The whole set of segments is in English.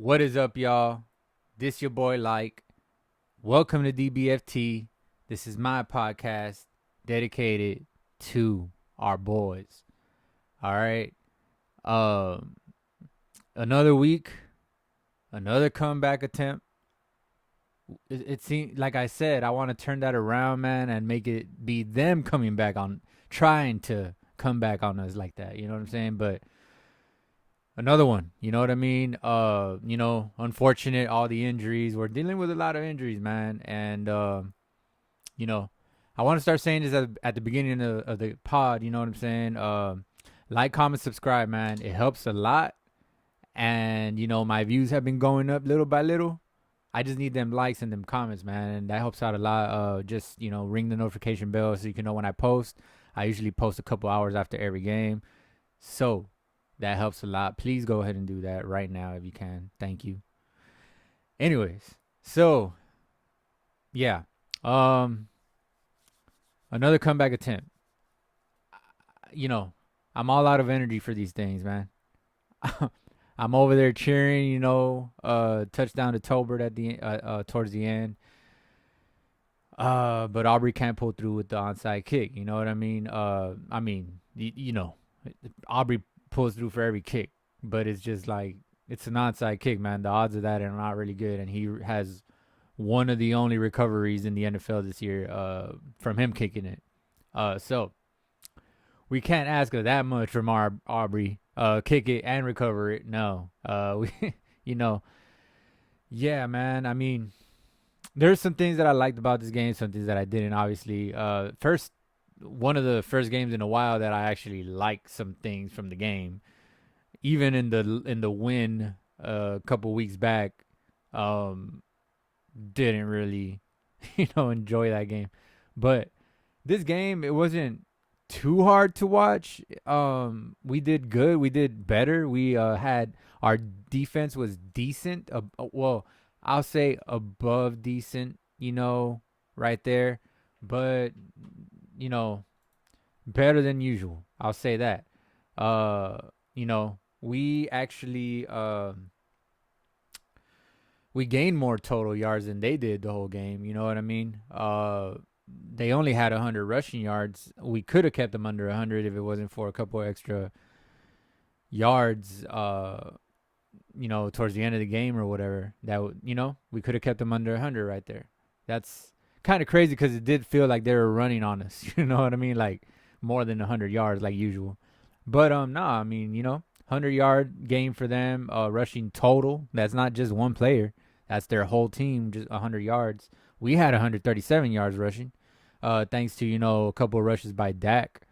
What is up, y'all? This your boy Like. Welcome to DBFT. This is my podcast dedicated to our boys. All right. Um, Another week, another comeback attempt. It seems like I said, I want to turn that around, man, and make it be them coming back on, trying to come back on us like that. You know what I'm saying? But another one, you know what I mean? Unfortunate, all the injuries. We're dealing with a lot of injuries, man. And you know, I want to start saying this at the beginning of the pod. You know what I'm saying? Like, comment, subscribe, man. It helps a lot. And my views have been going up little by little. I just need them likes and them comments, man, and that helps out a lot. Just ring the notification bell so you can know when I post. I usually post a couple hours after every game, so that helps a lot. Please go ahead and do that right now if you can. Thank you. Anyways, so yeah, um, another comeback attempt. You know, I'm all out of energy for these things, man. I'm over there cheering, touchdown to Tolbert at the towards the end. But Aubrey can't pull through with the onside kick. You know what I mean? Aubrey pulls through for every kick, but it's just like it's an onside kick, man. The odds of that are not really good, and he has one of the only recoveries in the NFL this year from him kicking it. So we can't ask her that much from our Aubrey. Kick it and recover it. No. We, yeah, man. I mean, there's some things that I liked about this game, some things that I didn't. Obviously, one of the first games in a while that I actually liked some things from the game, even in the win a couple weeks back. Didn't really, enjoy that game, but this game it wasn't too hard to watch. We did good. We did better. We had our defense was decent. Well, I'll say above decent. Right there, but better than usual. I'll say that. We actually we gained more total yards than they did the whole game. You know what I mean? They only had 100 rushing yards. We could have kept them under 100 if it wasn't for a couple extra yards, towards the end of the game or whatever. We could have kept them under 100 right there. That's kind of crazy because it did feel like they were running on us. You know what I mean? Like more than 100 yards like usual. But nah, I mean, 100-yard game for them, rushing total. That's not just one player. That's their whole team, just 100 yards. We had 137 yards rushing, thanks to a couple of rushes by Dak.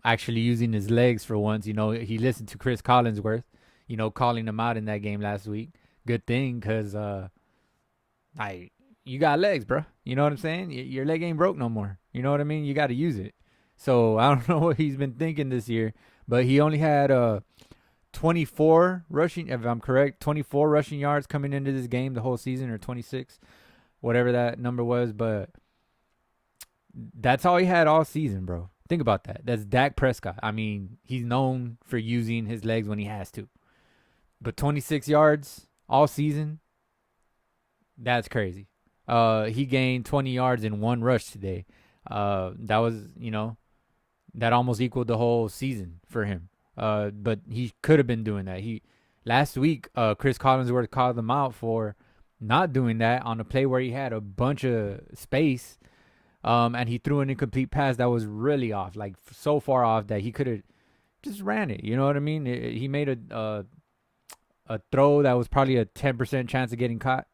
Actually using his legs for once. He listened to Chris Collinsworth, calling him out in that game last week. Good thing, cause you got legs, bro. You know what I'm saying? Your leg ain't broke no more. You know what I mean? You got to use it. So I don't know what he's been thinking this year, but he only had 24 rushing, if I'm correct, 24 rushing yards coming into this game the whole season, or 26, whatever that number was. But that's all he had all season, bro. Think about that. That's Dak Prescott. I mean, he's known for using his legs when he has to. But 26 yards all season, that's crazy. He gained 20 yards in one rush today. That was, that almost equaled the whole season for him. But he could have been doing that. Last week, Chris Collinsworth called him out for not doing that on a play where he had a bunch of space, and he threw an incomplete pass that was really off, like so far off that he could have just ran it. You know what I mean? He made a throw that was probably a 10% chance of getting caught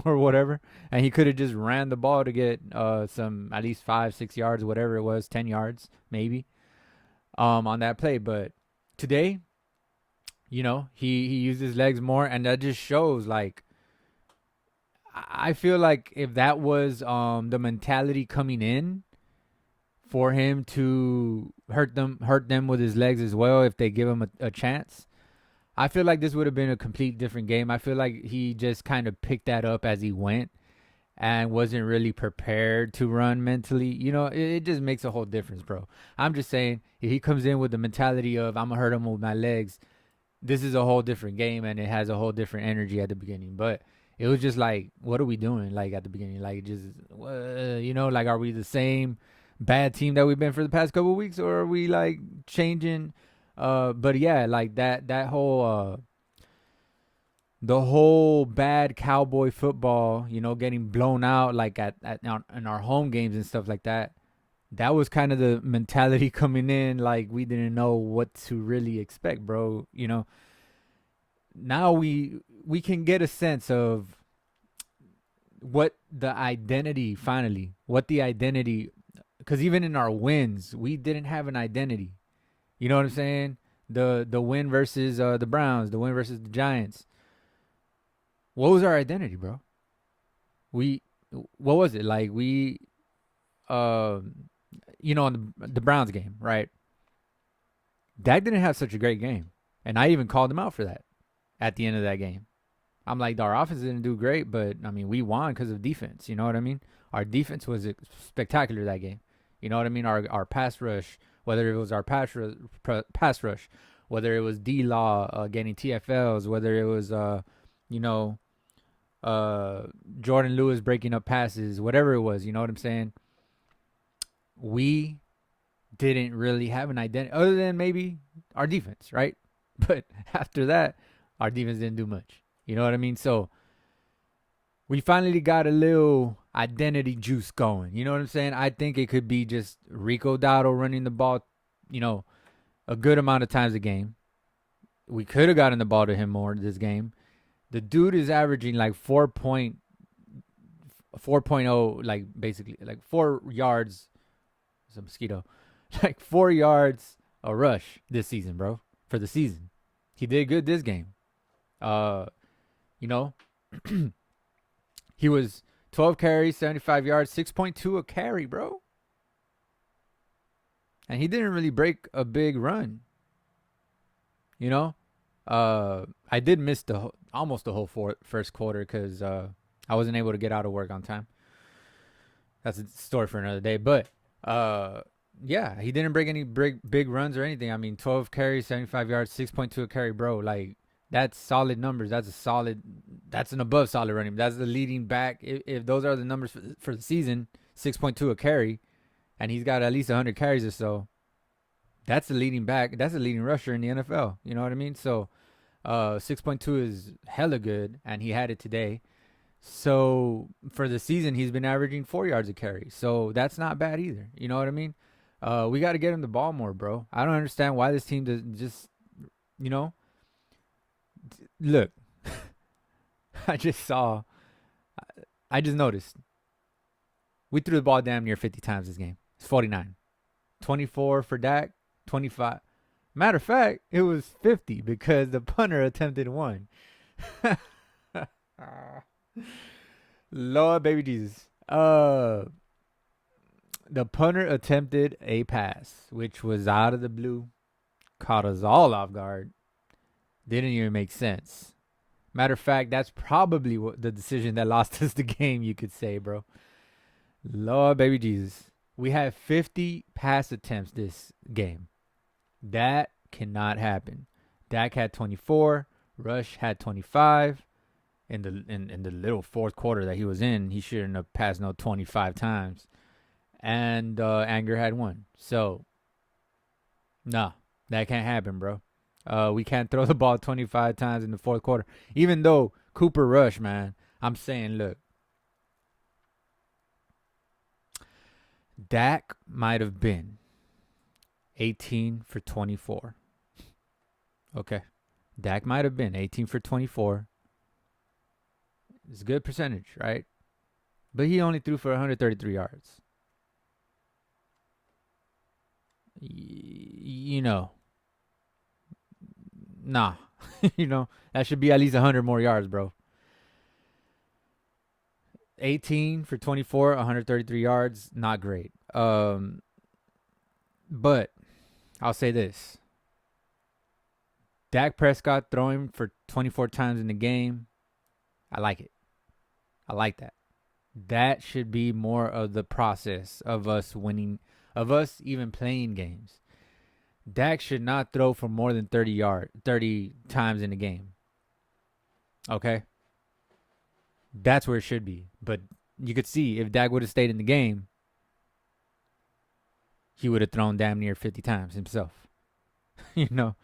or whatever, and he could have just ran the ball to get some at least 5-6 yards, whatever it was, 10 yards maybe, on that play. But today, he used his legs more, and that just shows, like, I feel like if that was the mentality coming in for him to hurt them with his legs as well, if they give him a chance, I feel like this would have been a complete different game. I feel like he just kind of picked that up as he went and wasn't really prepared to run mentally. It just makes a whole difference, bro. I'm just saying, if he comes in with the mentality of I'm going to hurt him with my legs, this is a whole different game and it has a whole different energy at the beginning. But it was just like, what are we doing? Like at the beginning, like just like, are we the same bad team that we've been for the past couple of weeks, or are we like changing? But yeah, like that whole the whole bad Cowboy football, getting blown out like in our home games and stuff like that. That was kind of the mentality coming in, like we didn't know what to really expect, bro. Now we can get a sense of what the identity because even in our wins, we didn't have an identity. You know what I'm saying? The win versus the Browns, the win versus the Giants. What was our identity, bro? What was it? Like we, in the Browns game, right? Dak didn't have such a great game. And I even called him out for that at the end of that game. I'm like, our offense didn't do great, but, I mean, we won because of defense. You know what I mean? Our defense was spectacular that game. You know what I mean? Our pass rush, whether it was our pass rush, whether it was D-Law getting TFLs, whether it was, Jordan Lewis breaking up passes, whatever it was, you know what I'm saying? We didn't really have an identity other than maybe our defense, right? But after that, our defense didn't do much. You know what I mean? So we finally got a little identity juice going. You know what I'm saying? I think it could be just Rico Dowdle running the ball, a good amount of times a game. We could have gotten the ball to him more this game. The dude is averaging like 4.0, like basically like 4 yards. It's a mosquito. Like 4 yards a rush this season, bro. For the season. He did good this game. He was 12 carries, 75 yards, 6.2 a carry, bro. And he didn't really break a big run. I did miss almost the whole first quarter because I wasn't able to get out of work on time. That's a story for another day. But yeah, he didn't break any big runs or anything. I mean, 12 carries, 75 yards, 6.2 a carry, bro. Like, that's solid numbers. That's an above solid running. That's the leading back. If those are the numbers for the season, 6.2 a carry, and he's got at least 100 carries or so, that's the leading back. That's the leading rusher in the NFL. You know what I mean? So 6.2 is hella good, and he had it today. So for the season, he's been averaging 4 yards a carry. So that's not bad either. You know what I mean? We got to get him the ball more, bro. I don't understand why this team does just, look. I just noticed. We threw the ball damn near 50 times this game. It's 49. 24 for Dak, 25. Matter of fact, it was 50 because the punter attempted one. Lord baby Jesus. The punter attempted a pass, which was out of the blue. Caught us all off guard. Didn't even make sense. Matter of fact, that's probably the decision that lost us the game, you could say, bro. Lord baby Jesus. We had 50 pass attempts this game. That cannot happen. Dak had 24. Rush had 25. In the little fourth quarter that he was in, he shouldn't have passed 25 times. And Anger had 1. So, no, that can't happen, bro. We can't throw the ball 25 times in the fourth quarter. Even though Cooper Rush, man, I'm saying, look, Dak might have been 18 for 24. Okay. Dak might have been 18 for 24. It's a good percentage, right? But he only threw for 133 yards. Nah. That should be at least 100 more yards, bro. 18 for 24, 133 yards, not great. But I'll say this. Dak Prescott throwing for 24 times in the game, I like it. I like that. That should be more of the process of us winning, of us even playing games. Dak should not throw for more than 30 times in a game. Okay? That's where it should be. But you could see if Dak would have stayed in the game, he would have thrown damn near 50 times himself. you know,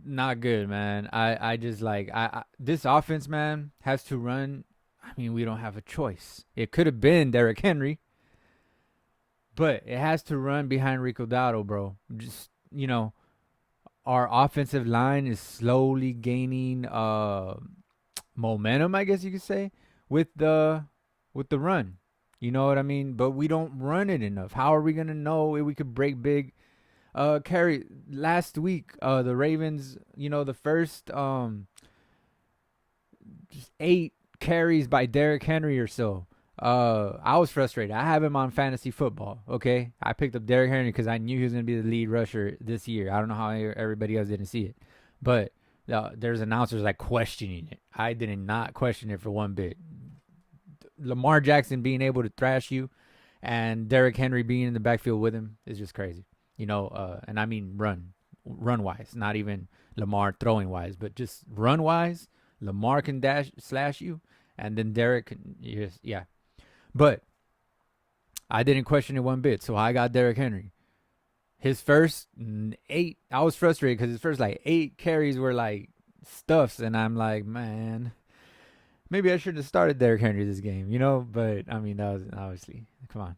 not good, man. I just like this offense, man, has to run. I mean, we don't have a choice. It could have been Derrick Henry, but it has to run behind Rico Dowdle, bro. Just our offensive line is slowly gaining momentum, I guess you could say, with the run. You know what I mean? But we don't run it enough. How are we gonna know if we could break big? Carry last week, the Ravens, the first just 8 carries by Derrick Henry or so. I was frustrated. I have him on fantasy football. Okay, I picked up Derrick Henry because I knew he was gonna be the lead rusher this year. I don't know how everybody else didn't see it, but there's announcers like questioning it. I did not question it for one bit. Lamar Jackson being able to thrash you, and Derrick Henry being in the backfield with him is just crazy. And I mean run wise, not even Lamar throwing wise, but just run wise. Lamar can slash you, and then Derrick can, yeah. But I didn't question it one bit, so I got Derrick Henry. His first 8, I was frustrated because his first like 8 carries were like stuffs, and I'm like, man, maybe I should have started Derrick Henry this game, But I mean, that was obviously, come on,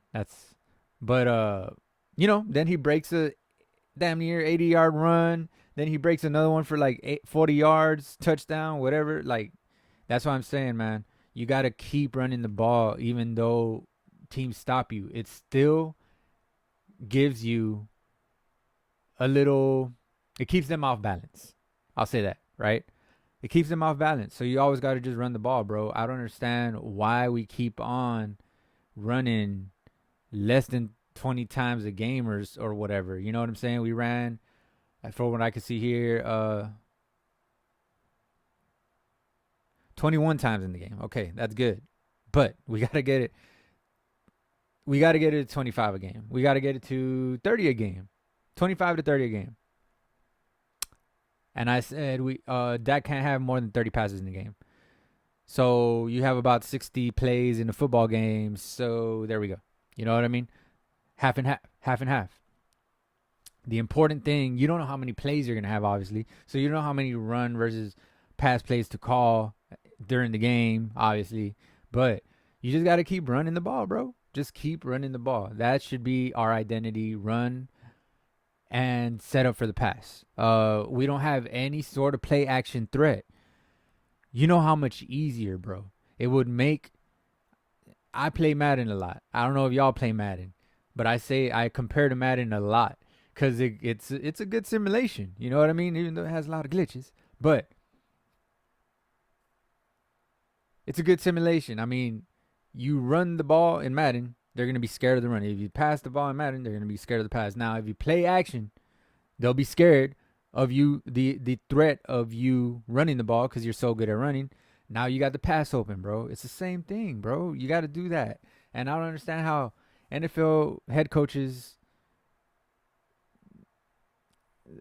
but then he breaks a damn near 80-yard run. Then he breaks another one for like 40 yards, touchdown, whatever. Like, that's what I'm saying, man. You got to keep running the ball even though teams stop you. It still gives you it keeps them off balance. I'll say that, right? It keeps them off balance. So you always got to just run the ball, bro. I don't understand why we keep on running less than 20 times a game or whatever. You know what I'm saying? We ran, for what I can see here, 21 times in the game. Okay, that's good. But we got to get it. We got to get it to 25 a game. We got to get it to 30 a game. 25 to 30 a game. And I said Dak can't have more than 30 passes in the game. So you have about 60 plays in a football game. So there we go. You know what I mean? Half and half. Half and half. The important thing, you don't know how many plays you're going to have, obviously. So you don't know how many run versus pass plays to call during the game, obviously. But you just got to keep running the ball, bro. Just keep running the ball. That should be our identity. Run and set up for the pass. We don't have any sort of play action threat. You know how much easier, bro, it would make. I play Madden a lot. I don't know if y'all play Madden, but I compare to Madden a lot because it's a good simulation. You know what I mean? Even though it has a lot of glitches, but it's a good simulation. I mean, you run the ball in Madden, they're going to be scared of the run. If you pass the ball in Madden, they're going to be scared of the pass. Now, if you play action, they'll be scared of you, the threat of you running the ball because you're so good at running. Now you got the pass open, bro. It's the same thing, bro. You got to do that. And I don't understand how NFL head coaches,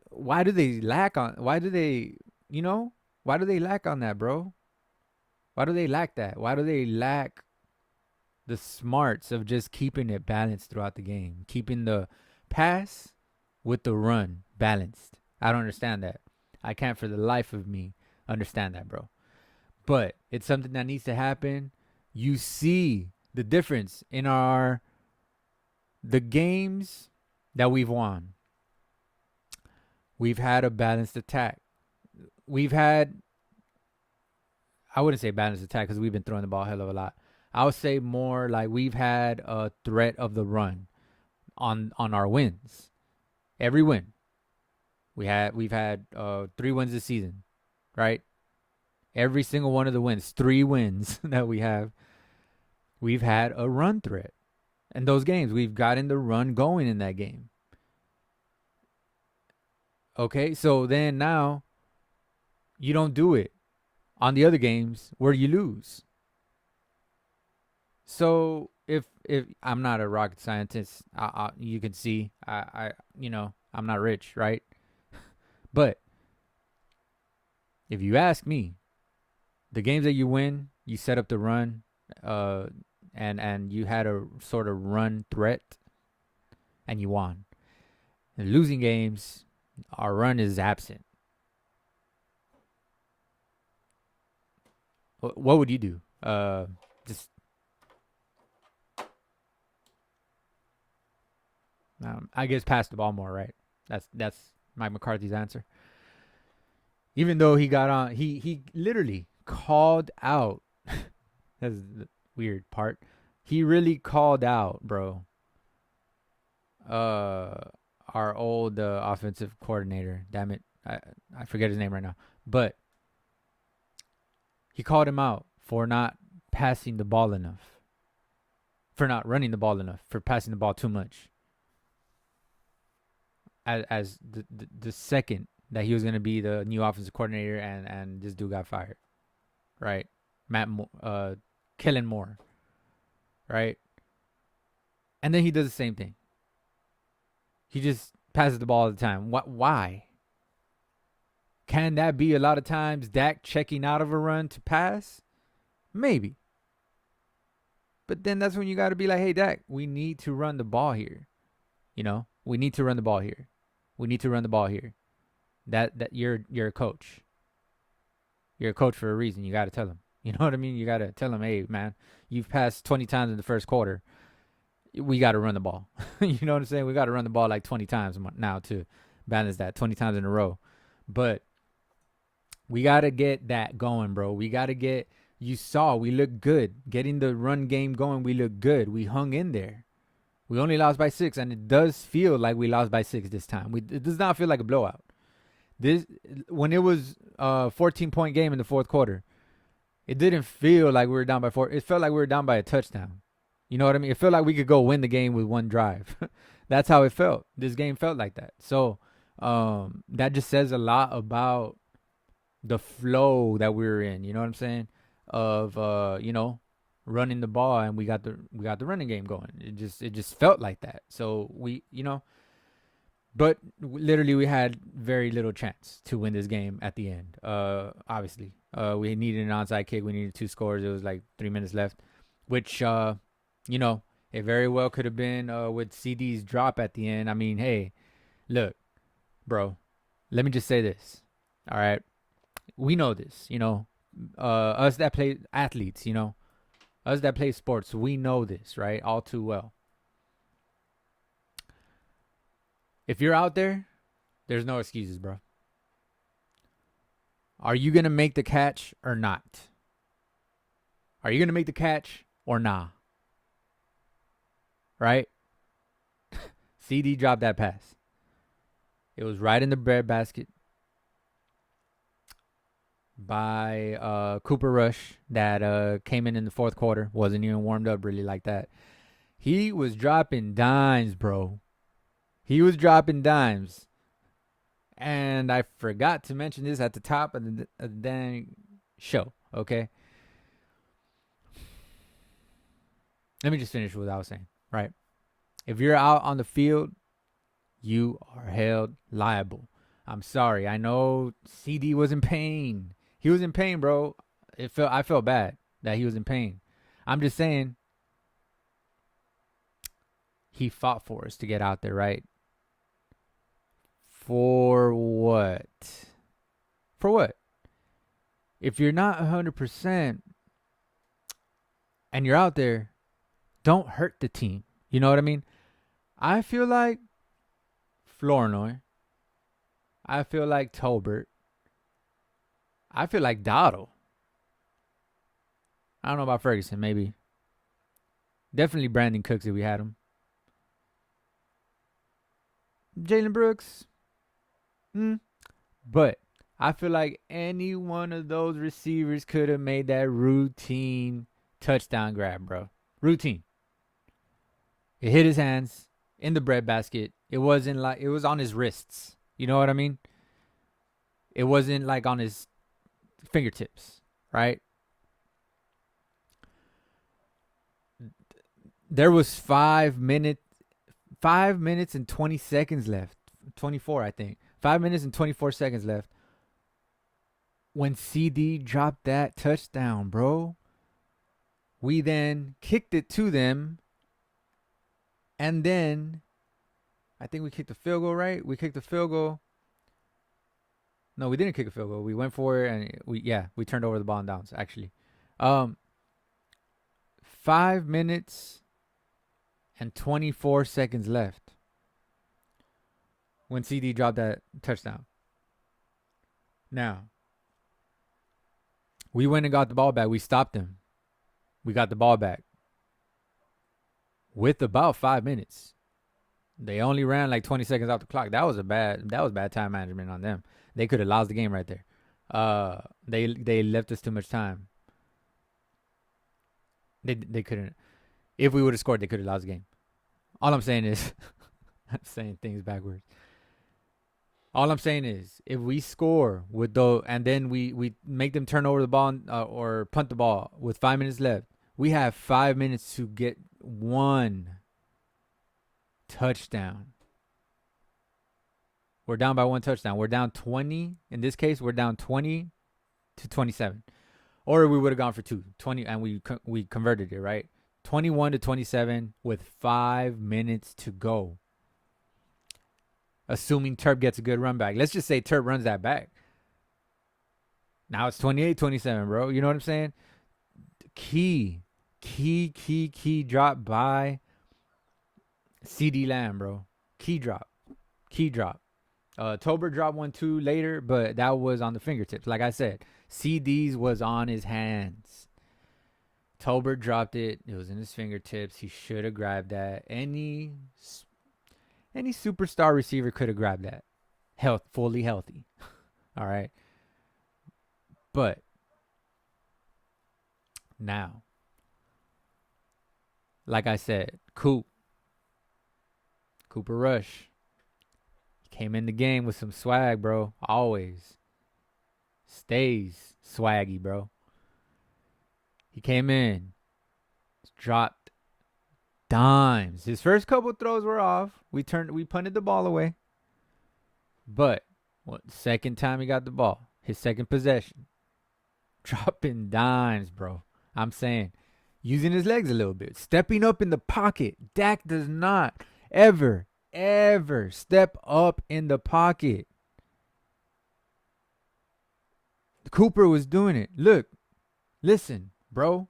why do they lack on that, bro? Why do they lack that? Why do they lack the smarts of just keeping it balanced throughout the game? Keeping the pass with the run balanced. I don't understand that. I can't for the life of me understand that, bro. But it's something that needs to happen. You see the difference in the games that we've won. We've had a balanced attack. I wouldn't say balanced attack because we've been throwing the ball a hell of a lot. I would say more like we've had a threat of the run on our wins. Every win. We've had 3 wins this season, right? Every single one of the wins, 3 wins that we've had a run threat. And those games, we've gotten the run going in that game. Okay, so then now you don't do it on the other games where you lose. So if I'm not a rocket scientist, you can see I'm not rich, right? But if you ask me, the games that you win, you set up the run, uh, and you had a sort of run threat, and you won. In losing games, our run is absent. What would you do? Just I guess pass the ball more, right? That's Mike McCarthy's answer. Even though he got on, he literally called out. That's the weird part. He really called out, bro. Our old offensive coordinator. Damn it, I forget his name right now. But he called him out for not passing the ball enough, for not running the ball enough, for passing the ball too much. As the second that he was going to be the new offensive coordinator, and this dude got fired, right? Kellen Moore, right? And then he does the same thing. He just passes the ball all the time. Why? Can that be a lot of times Dak checking out of a run to pass? Maybe. But then that's when you got to be like, hey, Dak, we need to run the ball here. We need to run the ball here. We need to run the ball here. That you're a coach. You're a coach for a reason. You got to tell him. You know what I mean? You got to tell him, hey, man, you've passed 20 times in the first quarter. We got to run the ball. You know what I'm saying? We got to run the ball like 20 times now to balance that, 20 times in a row. But we got to get that going, bro. We got to get, you saw, we look good. Getting the run game going, we look good. We hung in there. We only lost by 6, and it does feel like we lost by 6 this time. It does not feel like a blowout. When it was a 14-point game in the fourth quarter, it didn't feel like we were down by 4. It felt like we were down by a touchdown. You know what I mean? It felt like we could go win the game with one drive. That's how it felt. This game felt like that. So that just says a lot about the flow that we were in. You know what I'm saying? Of running the ball, and we got the running game going. It just felt like that. So but literally we had very little chance to win this game at the end. Obviously, we needed an onside kick. We needed 2 scores. It was like 3 minutes left, which it very well could have been with CD's drop at the end. I mean, hey, look, bro, let me just say this. All right, we know this. Us that play athletes, us that play sports, we know this, right? All too well. If you're out there, there's no excuses, bro. Are you going to make the catch or not? Are you going to make the catch or nah? Right? CD dropped that pass. It was right in the breadbasket by Cooper Rush that came in the fourth quarter. Wasn't even warmed up really like that. He was dropping dimes, bro. He was dropping dimes. And I forgot to mention this at the top of the dang show, okay? Let me just finish what I was saying, right? If you're out on the field, you are held liable. I'm sorry. I know CD was in pain. He was in pain, bro. I felt bad that he was in pain. I'm just saying he fought for us to get out there, right? For what? For what? If you're not 100% and you're out there, don't hurt the team. You know what I mean? I feel like Flournoy. I feel like Tolbert. I feel like Dottle. I don't know about Ferguson, maybe. Definitely Brandon Cooks if we had him. Jalen Brooks. But I feel like any one of those receivers could have made that routine touchdown grab, bro. Routine. It hit his hands in the breadbasket. It wasn't like it was on his wrists. You know what I mean? It wasn't like on his fingertips, right? There was 5 minutes and 20 seconds left. 24, I think. 5 minutes and 24 seconds left. When CD dropped that touchdown, bro, we then kicked it to them. And then I think we kicked the field goal, right? We kicked the field goal. No, we didn't kick a field goal. We went for it, and we turned over the ball on downs, actually. 5 minutes and 24 seconds left when CD dropped that touchdown. Now, we went and got the ball back. We stopped them. We got the ball back with about 5 minutes. They only ran like 20 seconds off the clock. That was bad time management on them. They could have lost the game right there. They left us too much time. They couldn't. If we would have scored, they could have lost the game. All I'm saying is, I'm saying things backwards. All I'm saying is, if we score with and then we make them turn over the ball or punt the ball with 5 minutes left, we have 5 minutes to get one touchdown. We're down by one touchdown. We're down 20. In this case, we're down 20 to 27. Or we would have gone for 20, and we converted it, right? 21 to 27 with 5 minutes to go. Assuming Terp gets a good run back. Let's just say Terp runs that back. Now it's 28-27, bro. You know what I'm saying? Key drop by CD Lamb, bro. Key drop. Tober dropped one too later, but that was on the fingertips. Like I said, CD's was on his hands. Tober dropped it. It was in his fingertips. He should have grabbed that. Any superstar receiver could have grabbed that. Fully healthy. All right. But now, like I said, Cooper Rush came in the game with some swag, bro. Always stays swaggy, bro. He came in, dropped dimes. His first couple throws were off. We punted the ball away. But second time he got the ball, his second possession, dropping dimes, bro. I'm saying, using his legs a little bit, stepping up in the pocket. Dak does not ever step up in the pocket. Cooper was doing it. Look, listen, bro.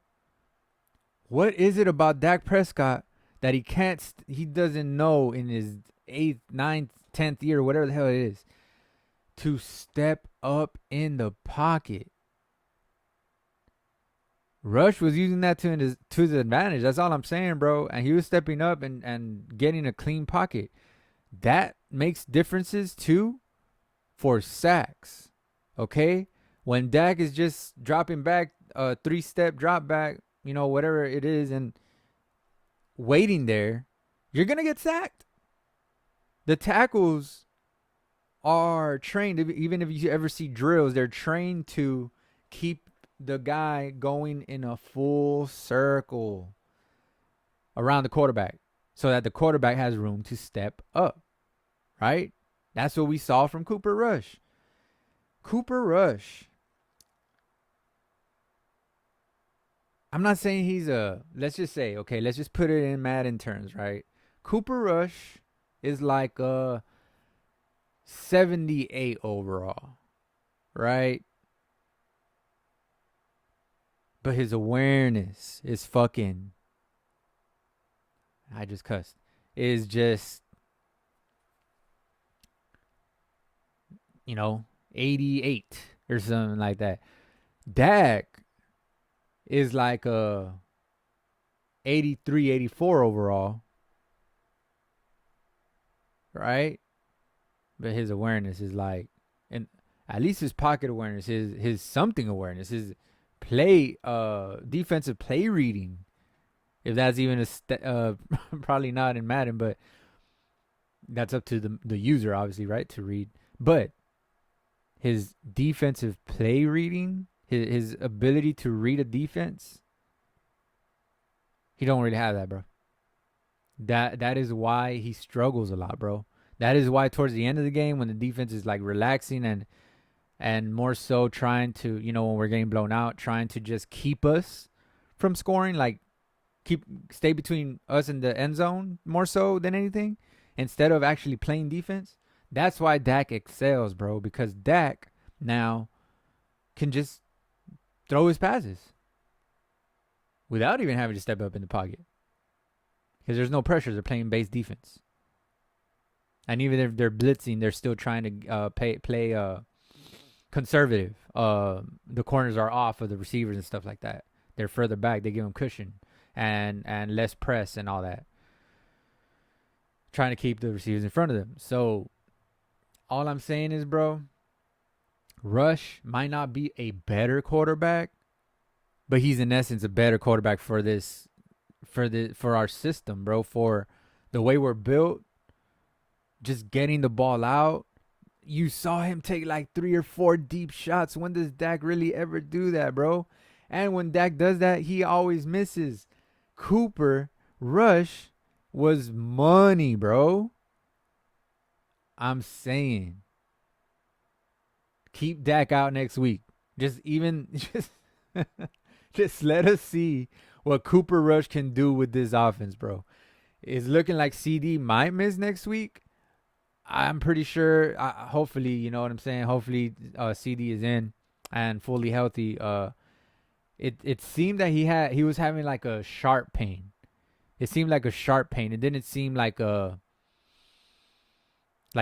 What is it about Dak Prescott that he doesn't know in his 8th, 9th, 10th year, whatever the hell it is, to step up in the pocket? Rush was using that to his advantage. That's all I'm saying, bro. And he was stepping up and getting a clean pocket. That makes differences too for sacks. Okay? When Dak is just dropping back, a 3-step drop back, whatever it is, and waiting there, you're going to get sacked. The tackles are trained, even if you ever see drills, they're trained to keep the guy going in a full circle around the quarterback so that the quarterback has room to step up, right? That's what we saw from Cooper Rush. I'm not saying he's let's just put it in Madden terms, right? Cooper Rush is like a 78 overall, right? But his awareness is I just cussed. Is just, 88 or something like that. Dak is like a 83, 84 overall. Right? But his awareness is like, and at least his pocket awareness, his something awareness, his defensive play reading, if that's even probably not in Madden, but that's up to the user, obviously, right, to read. But his defensive play reading, his ability to read a defense, he don't really have that, bro. That is why he struggles a lot, bro. That is why towards the end of the game, when the defense is like relaxing and more so trying to, when we're getting blown out, trying to just keep us from scoring, like stay between us and the end zone more so than anything, instead of actually playing defense. That's why Dak excels, bro, because Dak now can just throw his passes without even having to step up in the pocket because there's no pressure. They're playing base defense. And even if they're blitzing, they're still trying to play conservative. The corners are off of the receivers and stuff like that. They're further back. They give them cushion and less press and all that. Trying to keep the receivers in front of them. So all I'm saying is, bro, Rush might not be a better quarterback, but he's in essence a better quarterback for our system, bro. For the way we're built, just getting the ball out. You saw him take like 3 or 4 deep shots. When does Dak really ever do that, bro? And when Dak does that, he always misses. Cooper Rush was money, bro. I'm saying, keep Dak out next week. Just let us see what Cooper Rush can do with this offense, bro. It's looking like CD might miss next week. I'm pretty sure, hopefully, you know what I'm saying? Hopefully CD is in and fully healthy. It seemed that he was having like a sharp pain. It seemed like a sharp pain. It didn't seem like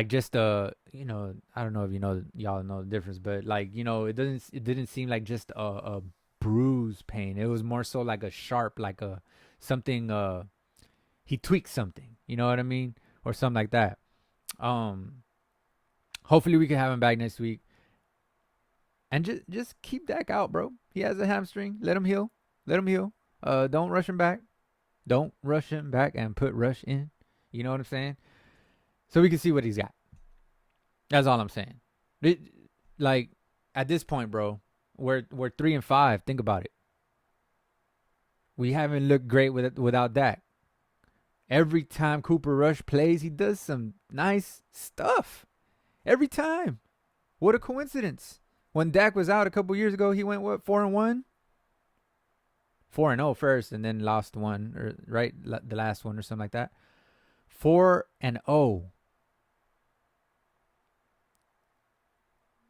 just I don't know if y'all know the difference, but it didn't seem like just a bruise pain. It was more so like a sharp, like a something, he tweaked something, you know what I mean? Or something like that. Hopefully we can have him back next week. And just keep Dak out, bro. He has a hamstring. Let him heal. Don't rush him back. Don't rush him back and put Rush in. You know what I'm saying? So we can see what he's got. That's all I'm saying. At this point, bro, we're 3-5. Think about it. We haven't looked great without Dak. Every time Cooper Rush plays, he does some nice stuff. Every time. What a coincidence. When Dak was out a couple years ago, he went, 4-1? 4-0 first and then lost one, or right? The last one or something like that. 4-0.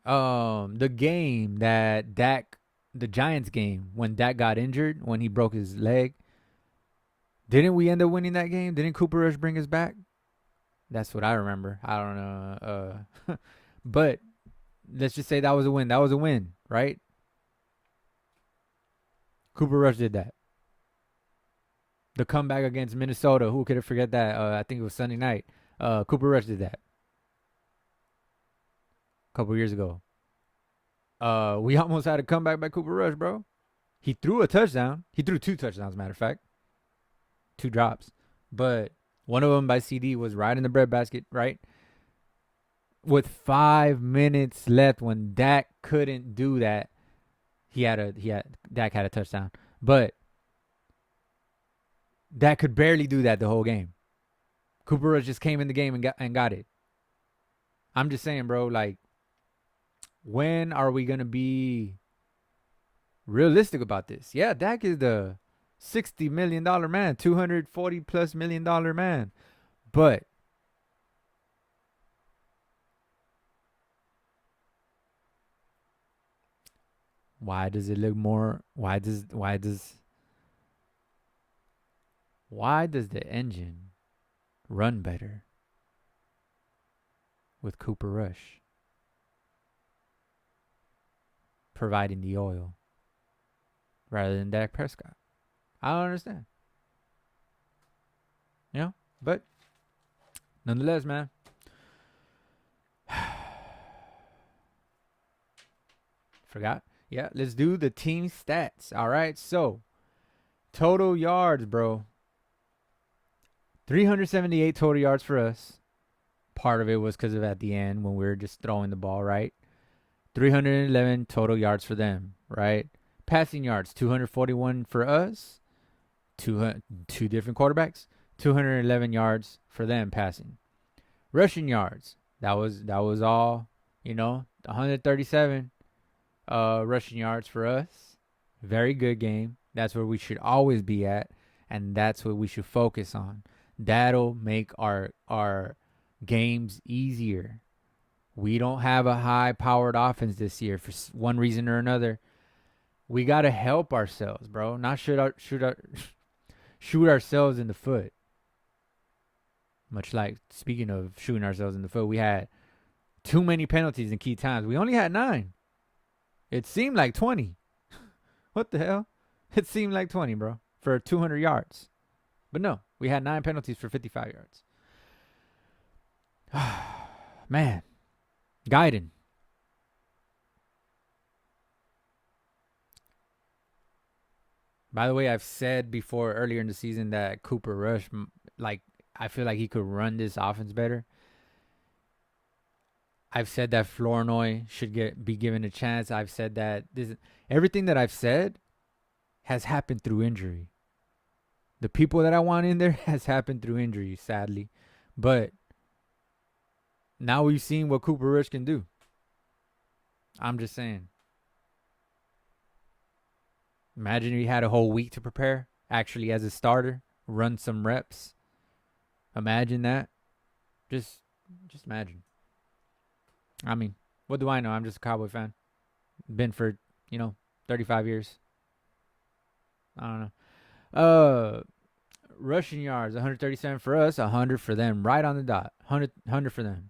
The game that the Giants game, when Dak got injured, when he broke his leg, didn't we end up winning that game? Didn't Cooper Rush bring us back? That's what I remember. I don't know. But let's just say that was a win. That was a win, right? Cooper Rush did that. The comeback against Minnesota. Who could have forget that? I think it was Sunday night. Cooper Rush did that a couple years ago. We almost had a comeback by Cooper Rush, bro. He threw a touchdown. He threw 2 touchdowns, matter of fact. 2 drops. But one of them by CD was right in the breadbasket, right? With 5 minutes left, when Dak couldn't do that, Dak had a touchdown. But Dak could barely do that the whole game. Cooper Rush just came in the game and got it. I'm just saying, bro, when are we going to be realistic about this? Yeah, Dak is the $60 million man, $240+ million man. But why does it look more? Why does the engine run better with Cooper Rush providing the oil rather than Dak Prescott? I don't understand. But nonetheless, man. Forgot? Yeah, let's do the team stats. All right, so total yards, bro. 378 total yards for us. Part of it was because of at the end when we were just throwing the ball, right? 311 total yards for them, right? Passing yards, 241 for us. Two different quarterbacks. 211 yards for them passing. Rushing yards. That was all, 137 rushing yards for us. Very good game. That's where we should always be at, and that's what we should focus on. That'll make our games easier. We don't have a high-powered offense this year for one reason or another. We got to help ourselves, bro. Not shoot ourselves in the foot. Much like, speaking of shooting ourselves in the foot, we had too many penalties in key times. We only had 9. It seemed like 20. What the hell? It seemed like 20, bro, for 200 yards. But no, we had 9 penalties for 55 yards. Man, Gaiden. By the way, I've said before earlier in the season that Cooper Rush, I feel like he could run this offense better. I've said that Flournoy should be given a chance. I've said that everything that I've said has happened through injury. The people that I want in there has happened through injury, sadly. But now we've seen what Cooper Rush can do. I'm just saying. Imagine if he had a whole week to prepare, actually as a starter, run some reps. Imagine that. Just imagine. I mean, what do I know? I'm just a Cowboy fan. Been for, 35 years. I don't know. Rushing yards, 137 for us, 100 for them. Right on the dot. 100 for them.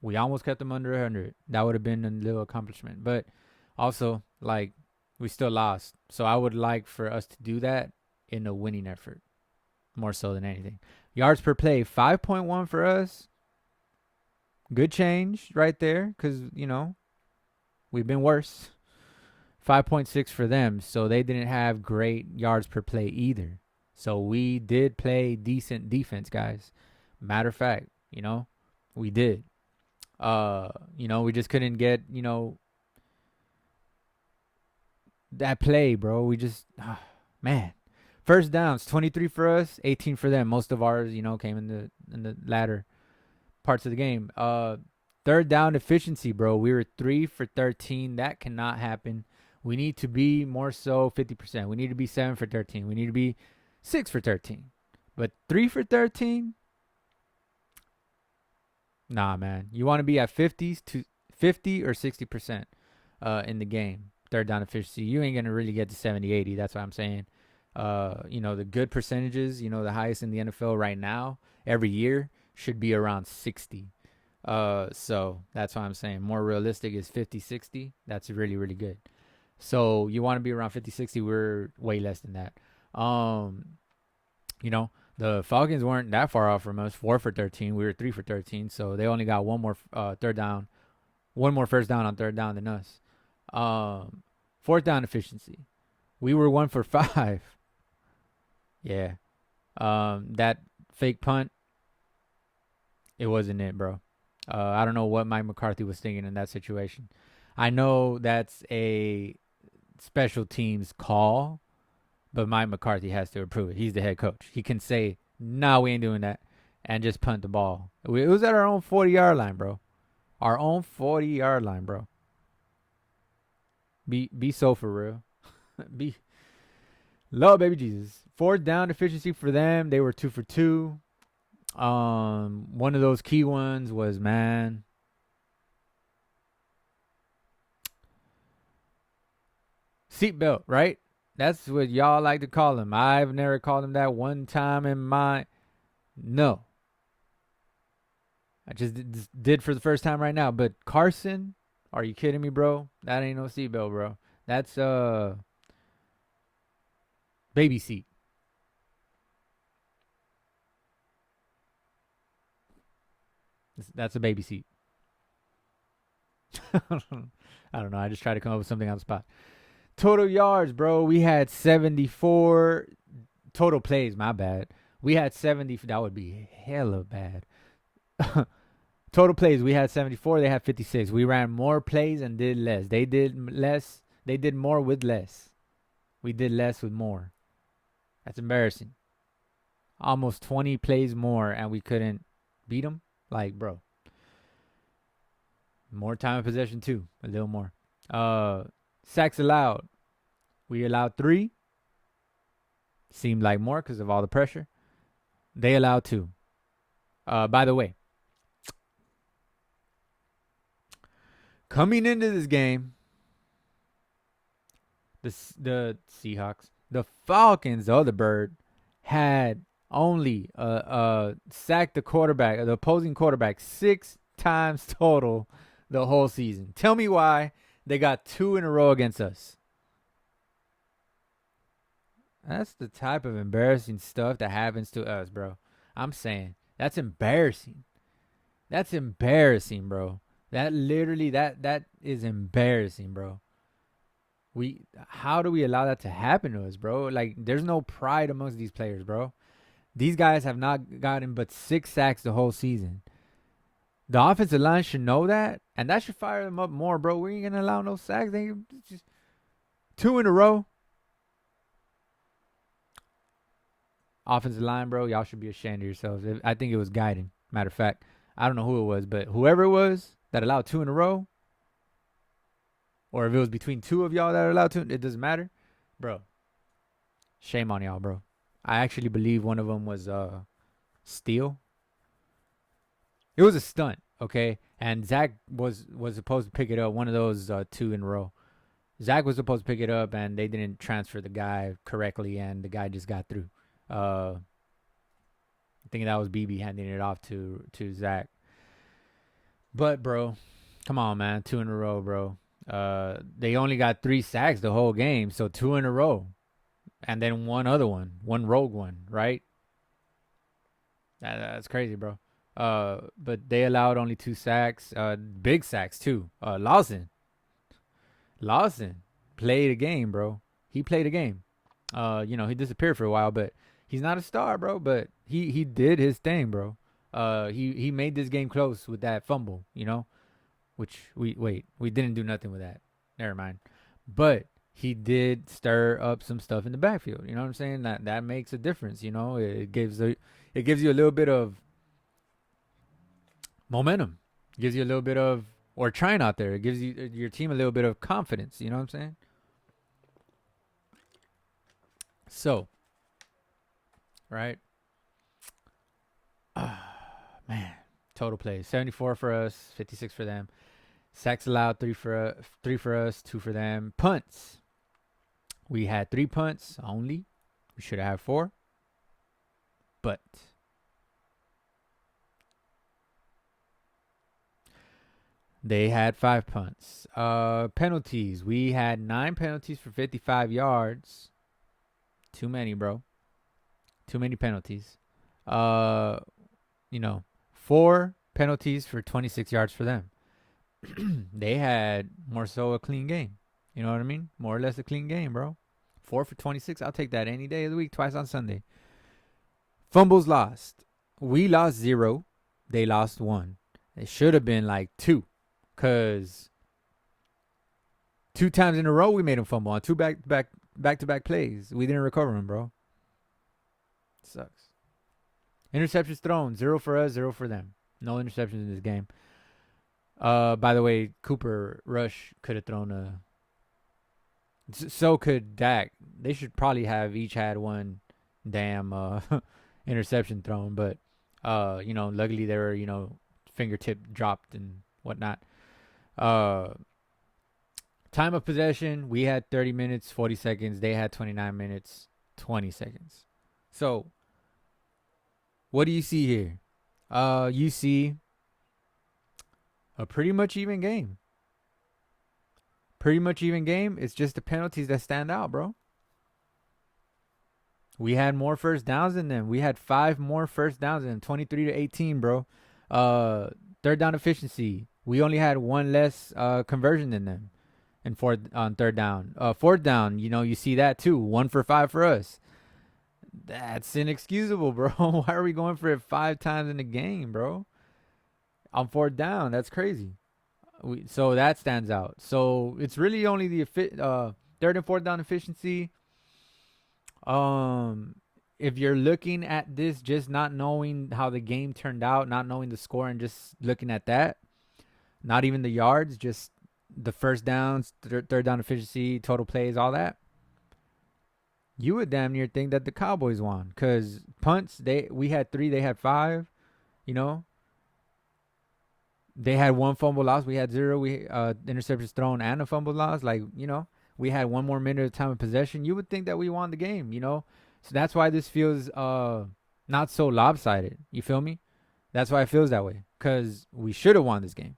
We almost kept them under 100. That would have been a little accomplishment. But also, we still lost. So I would like for us to do that in a winning effort. More so than anything. Yards per play, 5.1 for us. Good change right there because, we've been worse. 5.6 for them. So they didn't have great yards per play either. So we did play decent defense, guys. Matter of fact, we did. We just couldn't get, that play, bro. We just, man. First downs, 23 for us, 18 for them. Most of ours, came in the latter parts of the game. Third down efficiency, bro. We were 3 for 13. That cannot happen. We need to be more so 50%. We need to be 7 for 13. We need to be 6 for 13. But 3 for 13? Nah, man. You want to be at 50 or 60% in the game. Third down efficiency. You ain't going to really get to 70, 80. That's what I'm saying. The good percentages, the highest in the NFL right now, every year, should be around 60. So that's why I'm saying more realistic is 50, 60. That's really, really good. So you want to be around 50, 60. We're way less than that. The Falcons weren't that far off from us. 4 for 13. We were 3 for 13. So they only got one more third down, one more first down on third down than us. Fourth down efficiency. We were 1 for 5. Yeah. That fake punt, it wasn't it, bro. I don't know what Mike McCarthy was thinking in that situation. I know that's a special teams call, but Mike McCarthy has to approve it. He's the head coach. He can say, "No, we ain't doing that," and just punt the ball. It was at our own 40-yard line, bro. Our own 40-yard line, bro. Be so for real. Be Lord, baby Jesus. Fourth down efficiency for them. They were 2 for 2. One of those key ones was, man, seatbelt, right? That's what y'all like to call him. I've never called him that one time in my... No. I just did for the first time right now. But Carson, are you kidding me, bro? That ain't no seatbelt, bro. That's baby seat. That's a baby seat. I don't know. I just tried to come up with something on the spot. Total yards, bro. We had 74. Total plays, my bad. We had 70. That would be hella bad. Total plays, we had 74. They had 56. We ran more plays and did less. They did less. They did more with less. We did less with more. That's embarrassing. almost 20 plays more, and we couldn't beat them. Like, bro, more time of possession too, a little more. Sacks allowed. We allowed 3. Seemed like more because of all the pressure. They allowed 2. By the way, coming into this game, the Seahawks, the Falcons, the other bird, had only sacked the quarterback, the opposing quarterback, 6 times total the whole season. Tell me why they got 2 in a row against us. That's the type of embarrassing stuff that happens to us, bro. I'm saying that's embarrassing. That's embarrassing, bro. That literally that is embarrassing, bro. How do we allow that to happen to us, bro? Like, there's no pride amongst these players, bro. These guys have not gotten but 6 sacks the whole season. The offensive line should know that, and that should fire them up more, bro. We ain't gonna allow no sacks. They just 2 in a row. Offensive line, bro, y'all should be ashamed of yourselves. I think it was guiding. Matter of fact, I don't know who it was, but whoever it was that allowed 2 in a row, or if it was between 2 of y'all that are allowed 2, it doesn't matter. Bro, shame on y'all, bro. I actually believe one of them was steal. It was a stunt, okay? And Zach was supposed to pick it up, one of those 2 in a row. Zach was supposed to pick it up, and they didn't transfer the guy correctly, and the guy just got through. I think that was BB handing it off to Zach. But, bro, come on, man. 2 in a row, bro. They only got 3 sacks the whole game, so 2 in a row. And then one rogue one, right? That's crazy, bro. But they allowed only 2 sacks. Big sacks, too. Lawson played a game, bro. He played a game. He disappeared for a while, but he's not a star, bro. But he did his thing, bro. He made this game close with that fumble, which we didn't do nothing with that. Never mind. But he did stir up some stuff in the backfield. You know what I'm saying? That makes a difference. It gives you a little bit of momentum. It gives you a little bit of trying out there. It gives your team a little bit of confidence. You know what I'm saying? So, right? Man, total plays 74 for us, 56 for them. Sacks allowed 3 for us, 2 for them. Punts. We had 3 punts only. We should have had 4. But they had 5 punts. Penalties. We had 9 penalties for 55 yards. Too many, bro. Too many penalties. 4 penalties for 26 yards for them. They had more so a clean game. You know what I mean? More or less a clean game, bro. 4 for 26. I'll take that any day of the week, twice on Sunday. Fumbles lost. We lost 0. They lost 1. It should have been like 2. Because 2 times in a row we made them fumble on 2 back-to-back plays. We didn't recover them, bro. Sucks. Interceptions thrown. 0 for us, 0 for them. No interceptions in this game. By the way, Cooper Rush could have thrown a... So could Dak. They should probably have each had 1 damn interception thrown. But, luckily they were, fingertip dropped and whatnot. Time of possession, we had 30 minutes, 40 seconds. They had 29 minutes, 20 seconds. So, what do you see here? You see a pretty much even game. Pretty much even game. It's just the penalties that stand out, bro. We had more first downs than them. We had 5 more first downs than them. 23-18, bro. Third down efficiency. We only had 1 less conversion than them. And on third down. Fourth down, you see that too. 1 for 5 for us. That's inexcusable, bro. Why are we going for it 5 times in the game, bro? On fourth down, that's crazy. So that stands out. So it's really only the third and fourth down efficiency. if you're looking at this, just not knowing how the game turned out, not knowing the score, and just looking at that, not even the yards, just the first downs, third down efficiency, total plays, all that, you would damn near think that the Cowboys won. Because punts, we had 3, they had 5. You know, they had 1 fumble loss, we had 0. We interceptions thrown and a fumble loss. Like, we had 1 more minute of time of possession. You would think that we won the game. So that's why this feels not so lopsided. You feel me? That's why it feels that way. Because we should have won this game.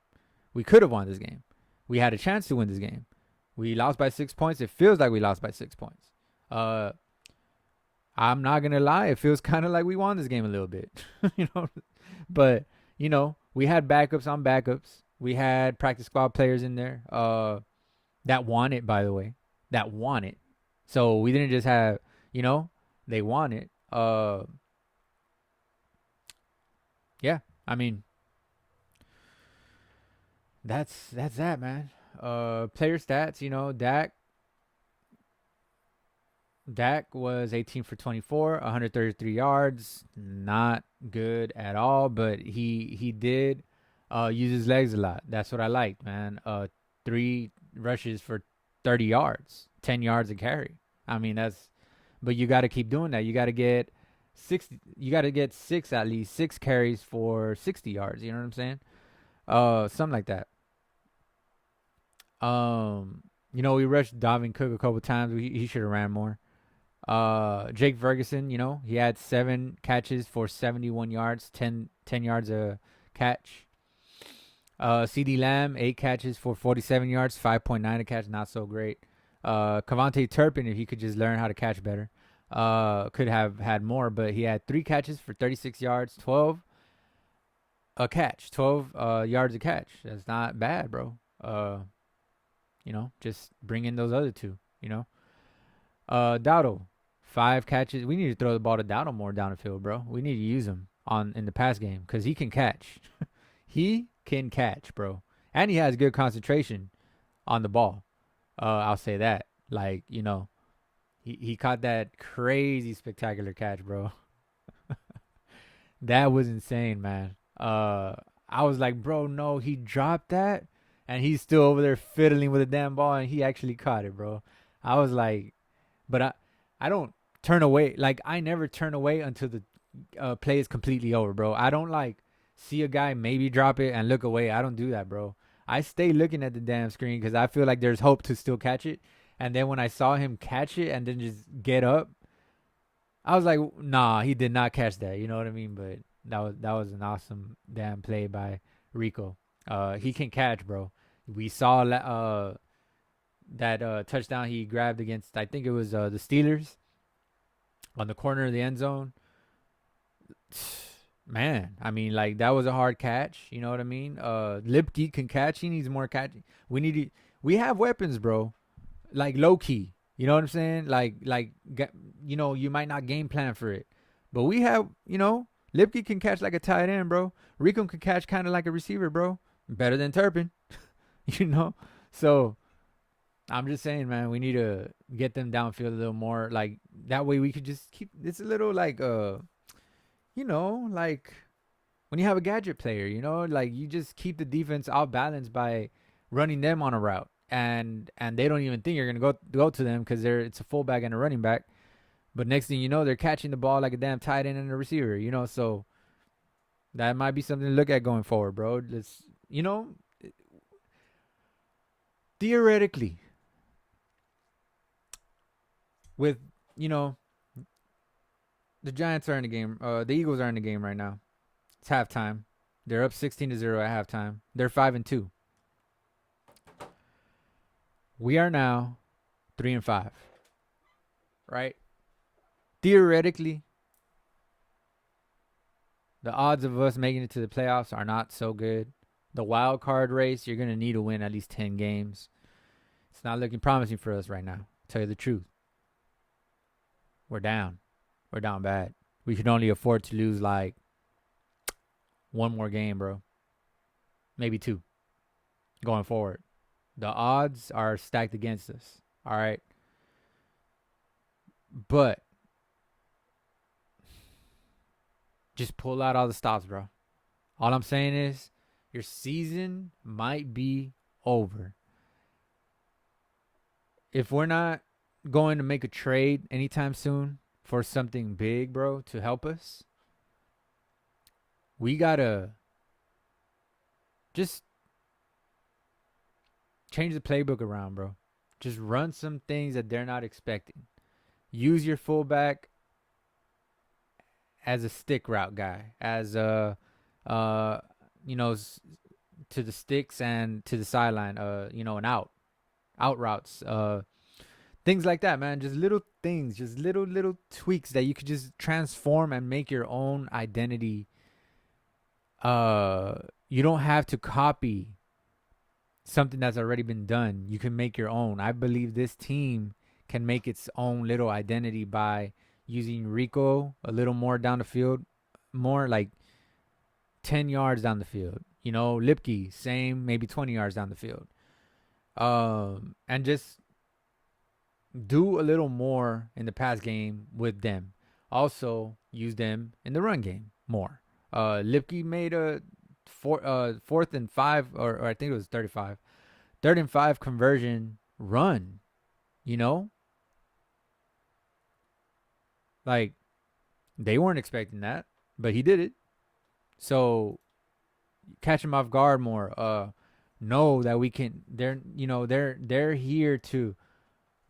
We could have won this game. We had a chance to win this game. We lost by 6 points. It feels like we lost by 6 points. I'm not gonna lie. It feels kind of like we won this game a little bit. But we had backups on backups. We had practice squad players in there. That won it, by the way. That won it. So we didn't just have, they won it. Yeah. I mean, that's that, man. Player stats, Dak was 18 for 24, 133 yards. Not good at all, but he did use his legs a lot. That's what I liked, man. 3 rushes for 30 yards, 10 yards a carry. I mean, but you got to keep doing that. You got to get 6 at least, 6 carries for 60 yards. You know what I'm saying? Something like that. We rushed Dalvin Cook a couple times. He should have ran more. Jake Ferguson, he had 7 catches for 71 yards, 10 yards a catch. CD Lamb, 8 catches for 47 yards, 5.9 a catch, not so great. Cavante Turpin, if he could just learn how to catch better, could have had more, but he had 3 catches for 36 yards, 12 yards a catch. That's not bad, bro. Just bring in those other 2, Dowdle, 5 catches. We need to throw the ball to Dowdle more down the field, bro. We need to use him in the pass game because he can catch. He can catch, bro. And he has good concentration on the ball. I'll say that. Like, he caught that crazy spectacular catch, bro. That was insane, man. I was like, bro, no, he dropped that. And he's still over there fiddling with the damn ball, and he actually caught it, bro. I was like, but I don't turn away. Like, I never turn away until the play is completely over, bro. I don't, see a guy maybe drop it and look away. I don't do that, bro. I stay looking at the damn screen because I feel like there's hope to still catch it. And then when I saw him catch it and then just get up, I was like, nah, he did not catch that. You know what I mean? But that was an awesome damn play by Rico. He can catch, bro. We saw that touchdown he grabbed against, I think it was the Steelers on the corner of the end zone. Man, I mean, that was a hard catch. You know what I mean? Lipke can catch. He needs more catching. We have weapons, bro. Low key. You know what I'm saying? You might not game plan for it, but we have, Lipke can catch like a tight end, bro. Rico can catch kind of like a receiver, bro. Better than Turpin, So I'm just saying, man, we need to get them downfield a little more. That way we could just keep. It's a little when you have a gadget player, you just keep the defense off balance by running them on a route, and they don't even think you're gonna go to them because it's a fullback and a running back. But next thing you know, they're catching the ball like a damn tight end and a receiver. So that might be something to look at going forward, bro. Let's, theoretically, with the Giants are in the game. The Eagles are in the game right now. It's halftime. They're up 16-0 at halftime. They're 5-2. We are now 3-5. Right? Theoretically, the odds of us making it to the playoffs are not so good. The wild card race, you're going to need to win at least 10 games. It's not looking promising for us right now. Tell you the truth. We're down. We're down bad. We can only afford to lose 1 more game, bro. Maybe 2 going forward. The odds are stacked against us. All right. But just pull out all the stops, bro. All I'm saying is your season might be over. If we're not going to make a trade anytime soon for something big, bro, to help us, we got to just change the playbook around, bro. Just run some things that they're not expecting. Use your fullback as a stick route guy, as a, uh, you know, to the sticks and to the sideline, an out routes, things like that, man. Just little things, just little tweaks that you could just transform and make your own identity. You don't have to copy something that's already been done. You can make your own. I believe this team can make its own little identity by using Rico a little more down the field, more like 10 yards down the field. Lipke, same, maybe 20 yards down the field. And just do a little more in the pass game with them. Also, use them in the run game more. Lipke made a 4th and 5, or I think it was 35. 3rd and 5 conversion run, Like, they weren't expecting that, but he did it. So, catch him off guard more. Know that we can. They're here to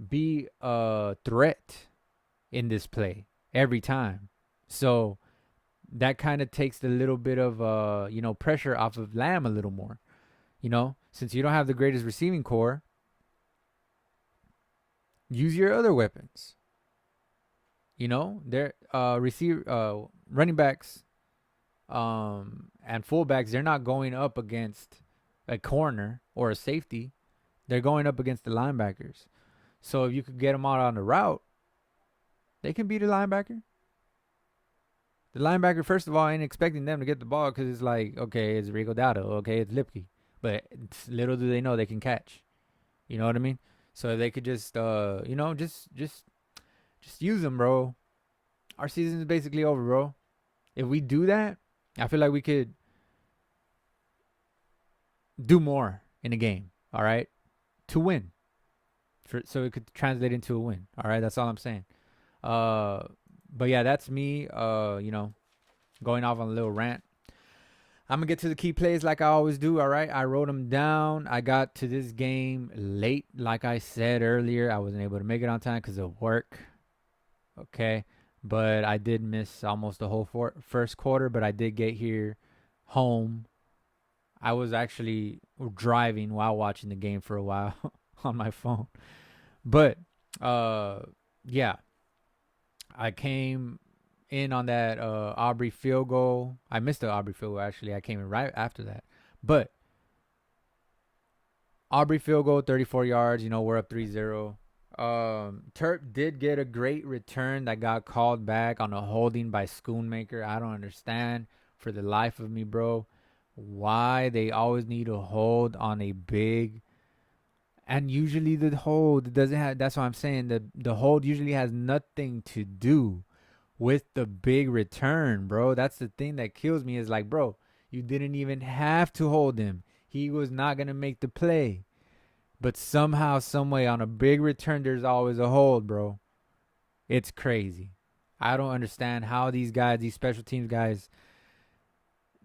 be a threat in this play every time. So that kind of takes the little bit of pressure off of Lamb a little more. Since you don't have the greatest receiving core, use your other weapons. They're running backs, and fullbacks. They're not going up against a corner or a safety. They're going up against the linebackers. So if you could get them out on the route, they can beat a linebacker. The linebacker, first of all, ain't expecting them to get the ball because it's like, okay, it's Rico Dowdle, okay, it's Lipke. But little do they know they can catch. You know what I mean? So they could just, just use them, bro. Our season is basically over, bro. If we do that, I feel like we could do more in the game, all right, to win. So it could translate into a win, all right? That's all I'm saying. But yeah, that's me, going off on a little rant. I'm going to get to the key plays like I always do, all right? I wrote them down. I got to this game late, like I said earlier. I wasn't able to make it on time because of work, okay? But I did miss almost the whole first quarter, but I did get here home. I was actually driving while watching the game for a while on my phone. But, yeah, I came in on that Aubrey field goal. I missed the Aubrey field goal, actually. I came in right after that. But Aubrey field goal, 34 yards. We're up 3-0. Terp did get a great return that got called back on a holding by Schoonmaker. I don't understand for the life of me, bro, why they always need to hold on a big. And usually the hold doesn't have. That's what I'm saying. The hold usually has nothing to do with the big return, bro. That's the thing that kills me is like, bro, you didn't even have to hold him. He was not going to make the play. But somehow, someway, on a big return, there's always a hold, bro. It's crazy. I don't understand how these guys, these special teams guys,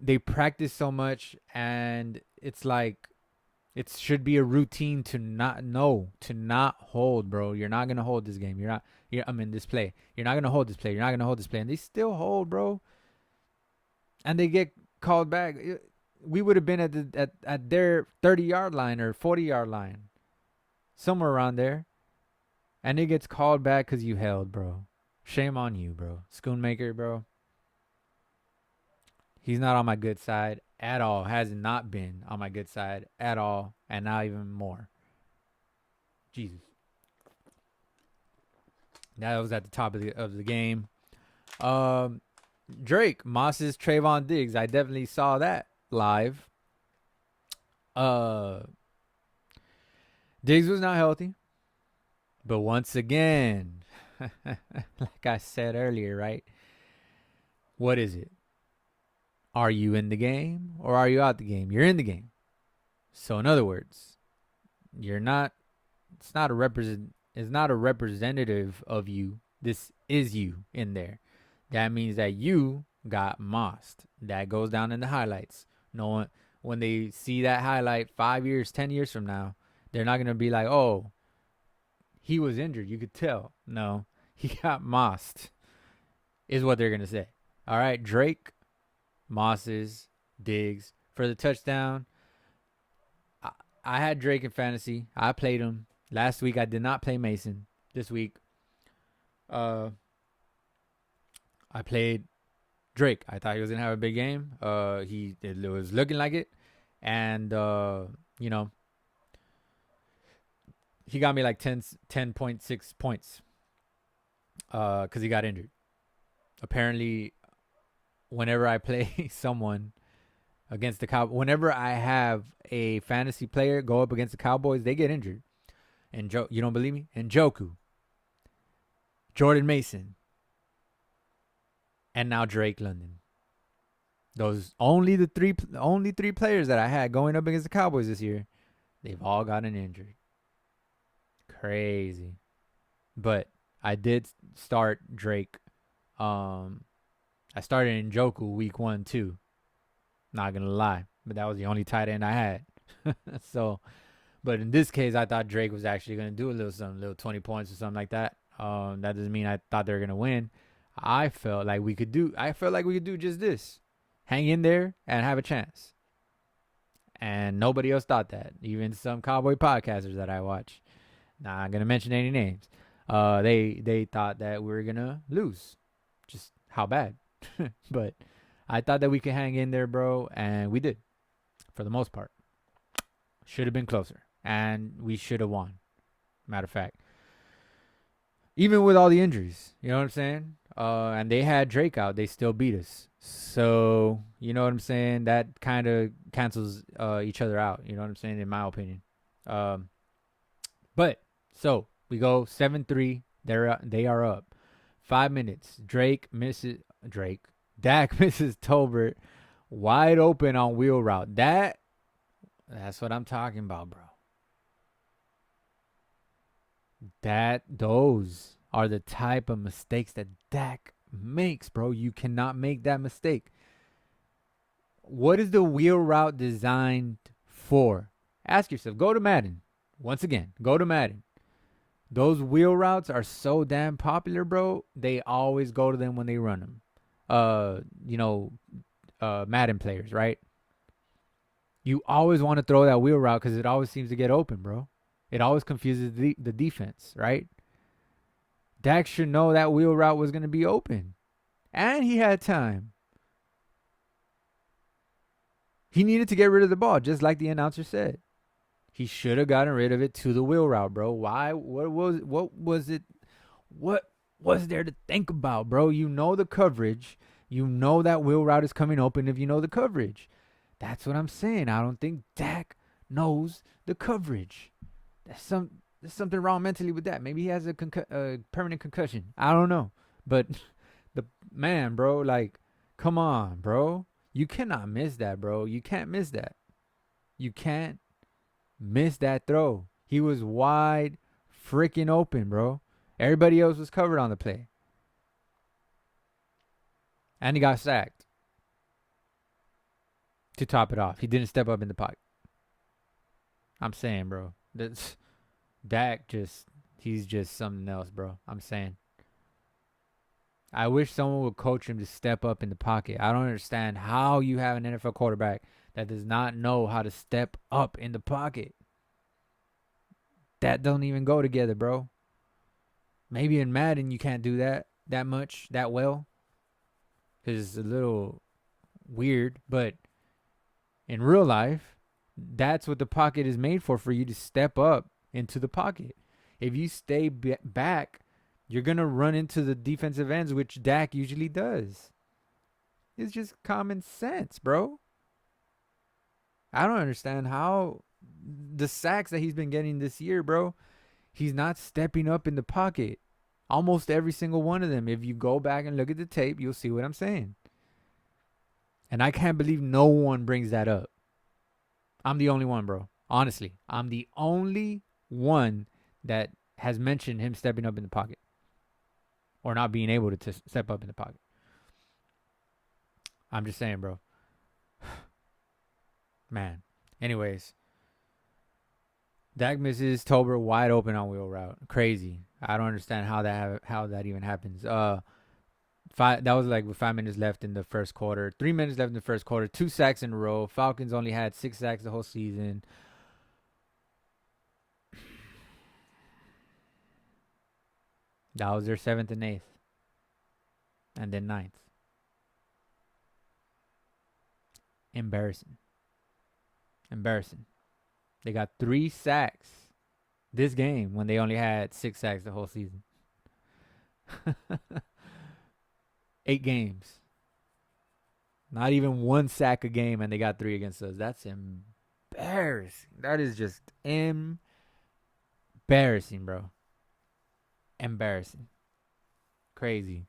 they practice so much, and it's like it should be a routine to not hold, bro. You're not going to hold this game. This play. You're not going to hold this play. You're not going to hold this play. And they still hold, bro. And they get called back. We would have been at their 30-yard line or 40-yard line. Somewhere around there. And it gets called back because you held, bro. Shame on you, bro. Schoonmaker, bro. He's not on my good side at all. Has not been on my good side at all. And now even more. Jesus. That was at the top of the game. Drake, Moss's Trayvon Diggs. I definitely saw that live. Diggs was not healthy. But once again, like I said earlier, right? What is it? Are you in the game or are you out the game? You're in the game. So in other words, you're not. It's not a representative of you. This is you in there. That means that you got mossed. That goes down in the highlights. No one, when they see that highlight 5 years, 10 years from now, they're not gonna be like, "Oh, he was injured." You could tell. No, he got mossed. Is what they're gonna say. All right, Drake, Mosses, Diggs for the touchdown. I had Drake in fantasy. I played him last week. I did not play Mason. This week, I played Drake. I thought he was gonna have a big game. It was looking like it, and you know, he got me like 10.6 points. Because he got injured. Apparently, whenever I play someone against the Cowboys, whenever I have a fantasy player go up against the Cowboys, they get injured. And you don't believe me? Njoku, Jordan Mason, and now Drake London. Those only three players that I had going up against the Cowboys this year. They've all gotten injured. Crazy. But I did start Drake. I started Njoku week 1 too. Not gonna lie, but that was the only tight end I had. So, but in this case, I thought Drake was actually gonna do a little 20 points or something like that. That doesn't mean I thought they were gonna win. I felt like we could do just this: hang in there and have a chance. And nobody else thought that. Even some Cowboy podcasters that I watch. Not gonna mention any names. They thought that we were gonna lose. Just how bad. But I thought that we could hang in there, bro, and we did. For the most part. Should have been closer. And we should have won. Matter of fact. Even with all the injuries. You know what I'm saying? And they had Drake out. They still beat us. So, you know what I'm saying? That kind of cancels each other out. You know what I'm saying? In my opinion. But, so, we go 7-3. They are up. 5 minutes. Dak misses Tolbert wide open on wheel route. That's what I'm talking about, bro. Those are the type of mistakes that Dak makes, bro. You cannot make that mistake. What is the wheel route designed for? Ask yourself. Go to Madden. Once again, go to Madden. Those wheel routes are so damn popular, bro. They always go to them when they run them. Madden players, right? You always want to throw that wheel route because it always seems to get open, bro. It always confuses the defense, right? Dak should know that wheel route was going to be open. And he had time. He needed to get rid of the ball, just like the announcer said. He should have gotten rid of it to the wheel route, bro. Why? What was it? What was there to think about, bro? You know the coverage. You know that wheel route is coming open if you know the coverage. That's what I'm saying. I don't think Dak knows the coverage. There's something wrong mentally with that. Maybe he has a permanent concussion. I don't know. But the man, bro, like, come on, bro. You cannot miss that, bro. You can't miss that. You can't miss that throw. He was wide freaking open, bro. Everybody else was covered on the play. And he got sacked. To top it off, he didn't step up in the pocket. I'm saying, bro. Dak he's just something else, bro. I'm saying. I wish someone would coach him to step up in the pocket. I don't understand how you have an NFL quarterback that does not know how to step up in the pocket. That don't even go together, bro. Maybe in Madden you can't do that much, that well. Because it's a little weird. But in real life, that's what the pocket is made for you to step up into the pocket. If you stay back, you're going to run into the defensive ends, which Dak usually does. It's just common sense, bro. I don't understand how the sacks that he's been getting this year, bro, he's not stepping up in the pocket. Almost every single one of them. If you go back and look at the tape, you'll see what I'm saying. And I can't believe no one brings that up. I'm the only one, bro. Honestly, I'm the only one that has mentioned him stepping up in the pocket or not being able to step up in the pocket. I'm just saying, bro. Man. Anyways, Dak misses Tober wide open on wheel route. Crazy. I don't understand how that even happens. That was like with 5 minutes left in the first quarter. 3 minutes left in the first quarter. 2 sacks in a row. Falcons only had 6 sacks the whole season. That was their 7th and 8th. And then 9th. Embarrassing. They got 3 sacks this game when they only had 6 sacks the whole season. 8 games. Not even 1 sack a game, and they got 3 against us. That's embarrassing. That is just embarrassing, bro. Embarrassing. Crazy.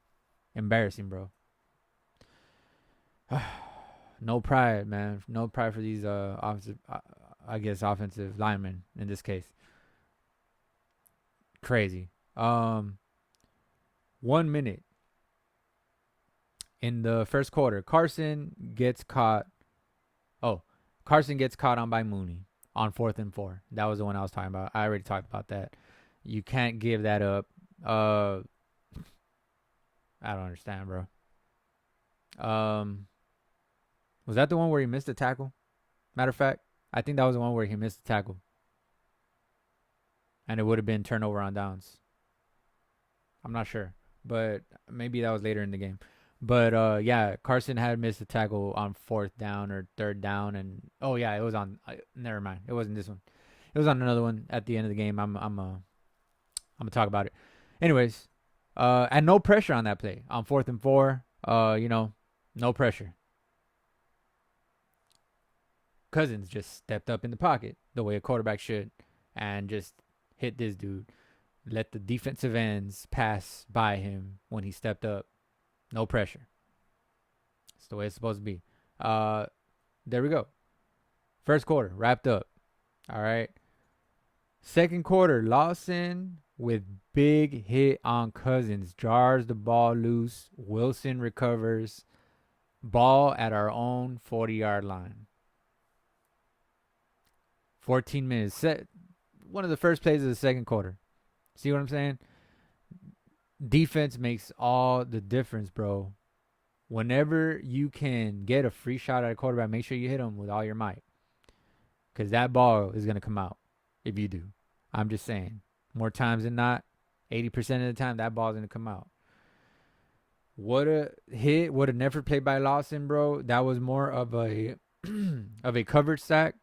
Embarrassing, bro. No pride, man. No pride for these offensive linemen in this case. Crazy. 1 minute in the first quarter. Carson gets caught on by Mooney on 4th and 4. That was the one I was talking about. I already talked about that. You can't give that up. I don't understand, bro. Was that the one where he missed the tackle? Matter of fact, I think that was the one where he missed the tackle. And it would have been turnover on downs. I'm not sure. But maybe that was later in the game. But, yeah, Carson had missed the tackle on 4th down or 3rd down. And, oh, yeah, it was on. Never mind. It wasn't this one. It was on another one at the end of the game. I'm going to talk about it. Anyways, and no pressure on that play. On 4th and 4, no pressure. Cousins just stepped up in the pocket the way a quarterback should and just hit this dude. Let the defensive ends pass by him when he stepped up. No pressure. That's the way it's supposed to be. There we go. First quarter wrapped up. All right. Second quarter, Lawson with big hit on Cousins. Jars the ball loose. Wilson recovers. Ball at our own 40-yard line. 14 minutes. One of the first plays of the second quarter. See what I'm saying? Defense makes all the difference, bro. Whenever you can get a free shot at a quarterback, make sure you hit him with all your might. Because that ball is going to come out if you do. I'm just saying. More times than not, 80% of the time, that ball's going to come out. What a hit. What an effort played by Lawson, bro. That was more of a coverage sack.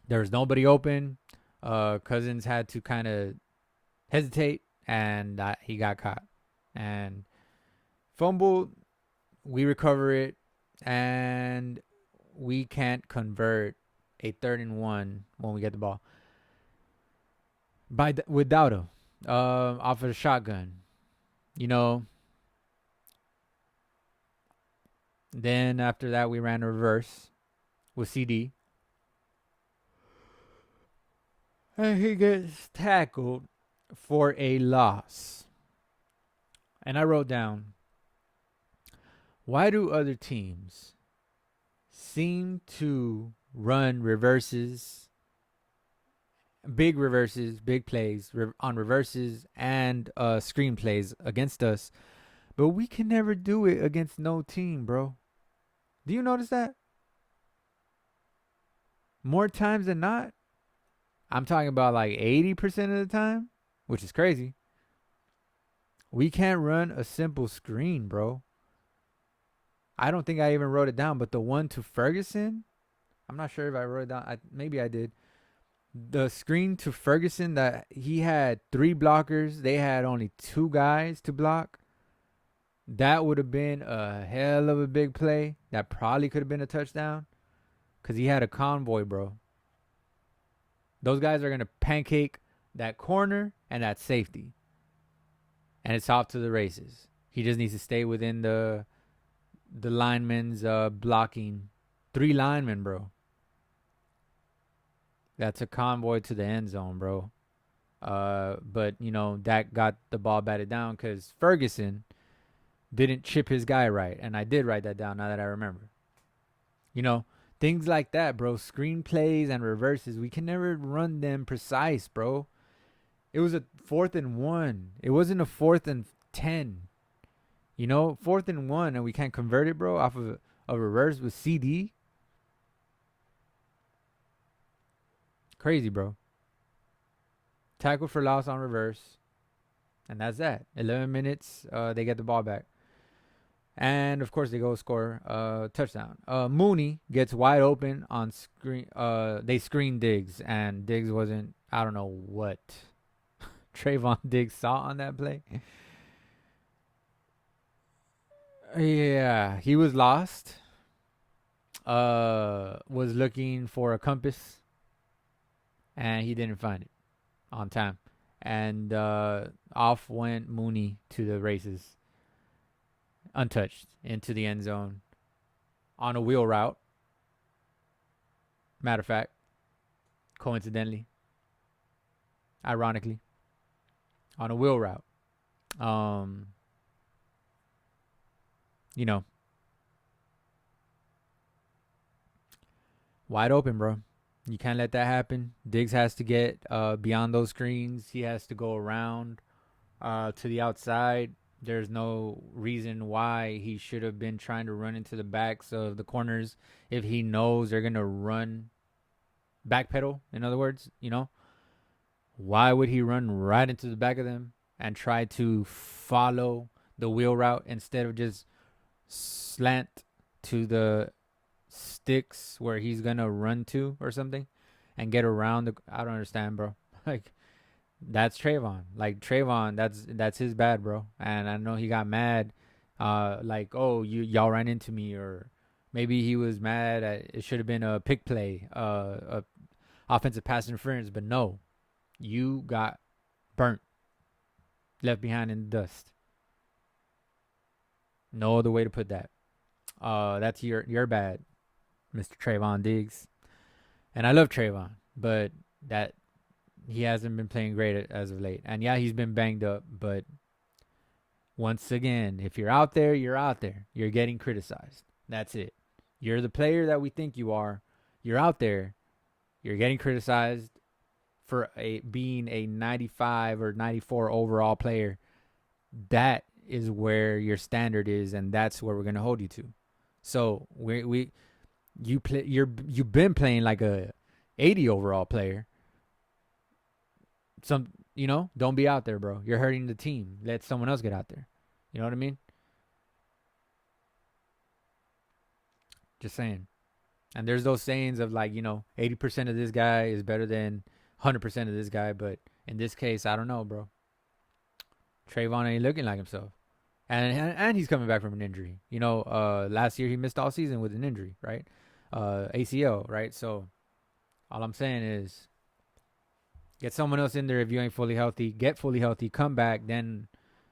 There was nobody open. Cousins had to kind of hesitate, and he got caught. And fumbled. We recover it, and we can't convert a 3rd and 1 when we get the ball. With Dowda, off of the shotgun. Then after that, we ran a reverse with CD. And he gets tackled for a loss. And I wrote down, why do other teams seem to run reverses, big plays on reverses and screen plays against us, but we can never do it against no team, bro? Do you notice that? More times than not. I'm talking about like 80% of the time, which is crazy. We can't run a simple screen, bro. I don't think I even wrote it down, but the one to Ferguson, I'm not sure if I wrote it down. Maybe I did. The screen to Ferguson that he had 3 blockers. They had only 2 guys to block. That would have been a hell of a big play. That probably could have been a touchdown because he had a convoy, bro. Those guys are going to pancake that corner and that safety. And it's off to the races. He just needs to stay within the the linemen's blocking. 3 linemen, bro. That's a convoy to the end zone, bro. But Dak got the ball batted down because Ferguson didn't chip his guy right, and I did write that down now that I remember. You know, things like that, bro. Screenplays and reverses, we can never run them precise, bro. It was a 4th and 1. It wasn't a 4th and 10. You know, 4th and 1, and we can't convert it, bro, off of a reverse with CD. Crazy, bro. Tackle for loss on reverse, and that's that. 11 minutes, they get the ball back. And of course, they go score a touchdown. Mooney gets wide open on screen. They screen Diggs, and Diggs wasn't. I don't know what Trayvon Diggs saw on that play. Yeah, he was lost. Was looking for a compass, and he didn't find it on time. And off went Mooney to the races, untouched, into the end zone on a wheel route. Matter of fact, coincidentally, ironically, on a wheel route. Um, you know, wide open, bro. You can't let that happen. Diggs has to get beyond those screens. He has to go around to the outside. There's no reason why he should have been trying to run into the backs of the corners if he knows they're going to run backpedal, in other words, Why would he run right into the back of them and try to follow the wheel route instead of just slant to the sticks where he's going to run to or something and get around I don't understand, bro. Like, that's Trayvon. Like, Trayvon, that's his bad, bro. And I know he got mad, like, oh, y'all ran into me, or maybe he was mad at it should have been a pick play, a offensive pass interference, but no, you got burnt, left behind in the dust. No other way to put that. That's your bad, Mr. Trayvon Diggs. And I love Trayvon, but that he hasn't been playing great as of late. And yeah, he's been banged up, but once again, if you're out there, you're out there. You're getting criticized. That's it. You're the player that we think you are. You're out there. You're getting criticized for being a 95 or 94 overall player. That is where your standard is, and that's where we're gonna hold you to. So you've been playing like a 80 overall player. Don't be out there, bro. You're hurting the team. Let someone else get out there. You know what I mean? Just saying. And there's those sayings of, like, 80% of this guy is better than 100% of this guy. But in this case, I don't know, bro. Trayvon ain't looking like himself. And he's coming back from an injury. Last year he missed all season with an injury, right? ACL, right? So all I'm saying is, get someone else in there if you ain't fully healthy. Get fully healthy, come back, then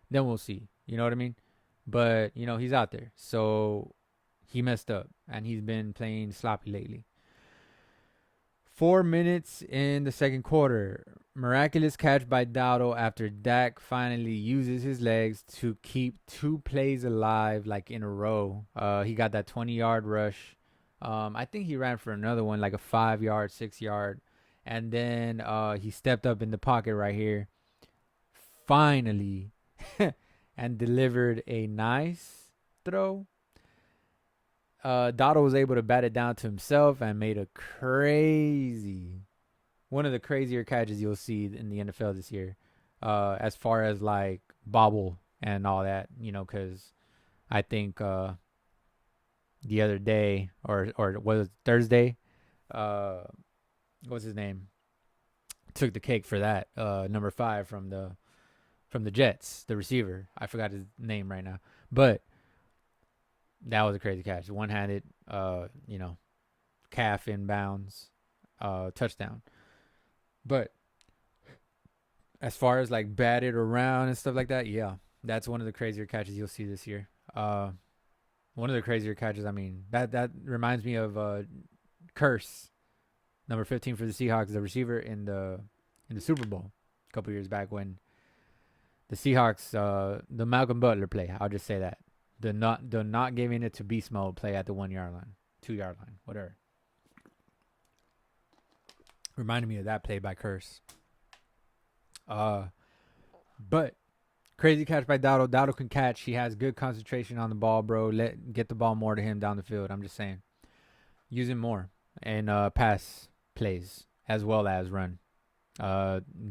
we'll see. You know what I mean? But, he's out there. So he messed up, and he's been playing sloppy lately. 4 minutes in the second quarter. Miraculous catch by Dowdle after Dak finally uses his legs to keep 2 plays alive, like, in a row. He got that 20-yard rush. I think he ran for another one, like a 5-yard, 6-yard. And then he stepped up in the pocket right here, finally, and delivered a nice throw. Dotto was able to bat it down to himself and made one of the crazier catches you'll see in the NFL this year, as far as, like, bobble and all that, because I think the other day, or was it Thursday, what's his name, took the cake for that. Number 5 from the Jets, the receiver. I forgot his name right now, but that was a crazy catch. One-handed, calf inbounds, touchdown. But as far as, like, batted around and stuff like that, yeah, that's one of the crazier catches you'll see this year. One of the crazier catches. I mean, that reminds me of Curse, number 15 for the Seahawks, the receiver in the Super Bowl a couple years back when the Seahawks, the Malcolm Butler play. I'll just say that the not giving it to beast mode play at the 1 yard line, 2 yard line, whatever. Reminded me of that play by Curse. But crazy catch by Dowdle. Dowdle can catch. He has good concentration on the ball, bro. Get the ball more to him down the field. I'm just saying, use him more and pass plays as well as run.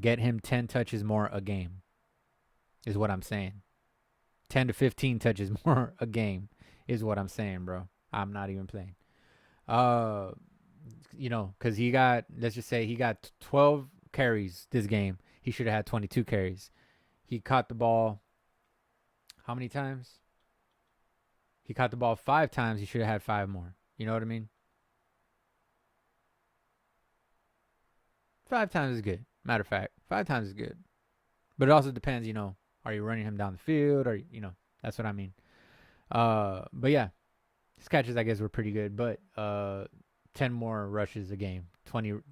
Get him 10 touches more a game is what I'm saying. 10 to 15 touches more a game is what I'm saying, bro. I'm not even playing. Because let's just say he got 12 carries this game. He should have had 22 carries. He caught the ball how many times? He caught the ball 5 times. He should have had 5 more. You know what I mean? 5 times is good. Matter of fact, 5 times is good. But it also depends, are you running him down the field or, that's what I mean. But yeah, his catches, I guess, were pretty good. But 10 more rushes a game,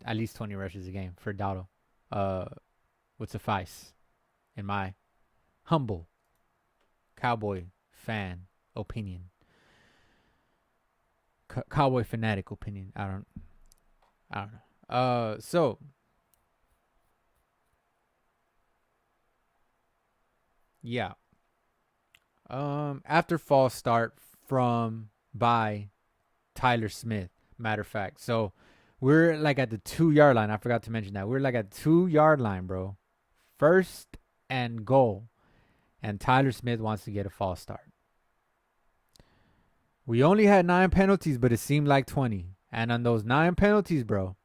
at least 20 rushes a game for Dowdle would suffice, in my humble Cowboy fan opinion. Cowboy fanatic opinion. I don't know. So yeah. After false start by Tyler Smith. Matter of fact. So we're like at the 2 yard line. I forgot to mention that. We're like at 2 yard line, bro. 1st and goal. And Tyler Smith wants to get a false start. We only had 9 penalties, but it seemed like 20. And on those 9 penalties, bro,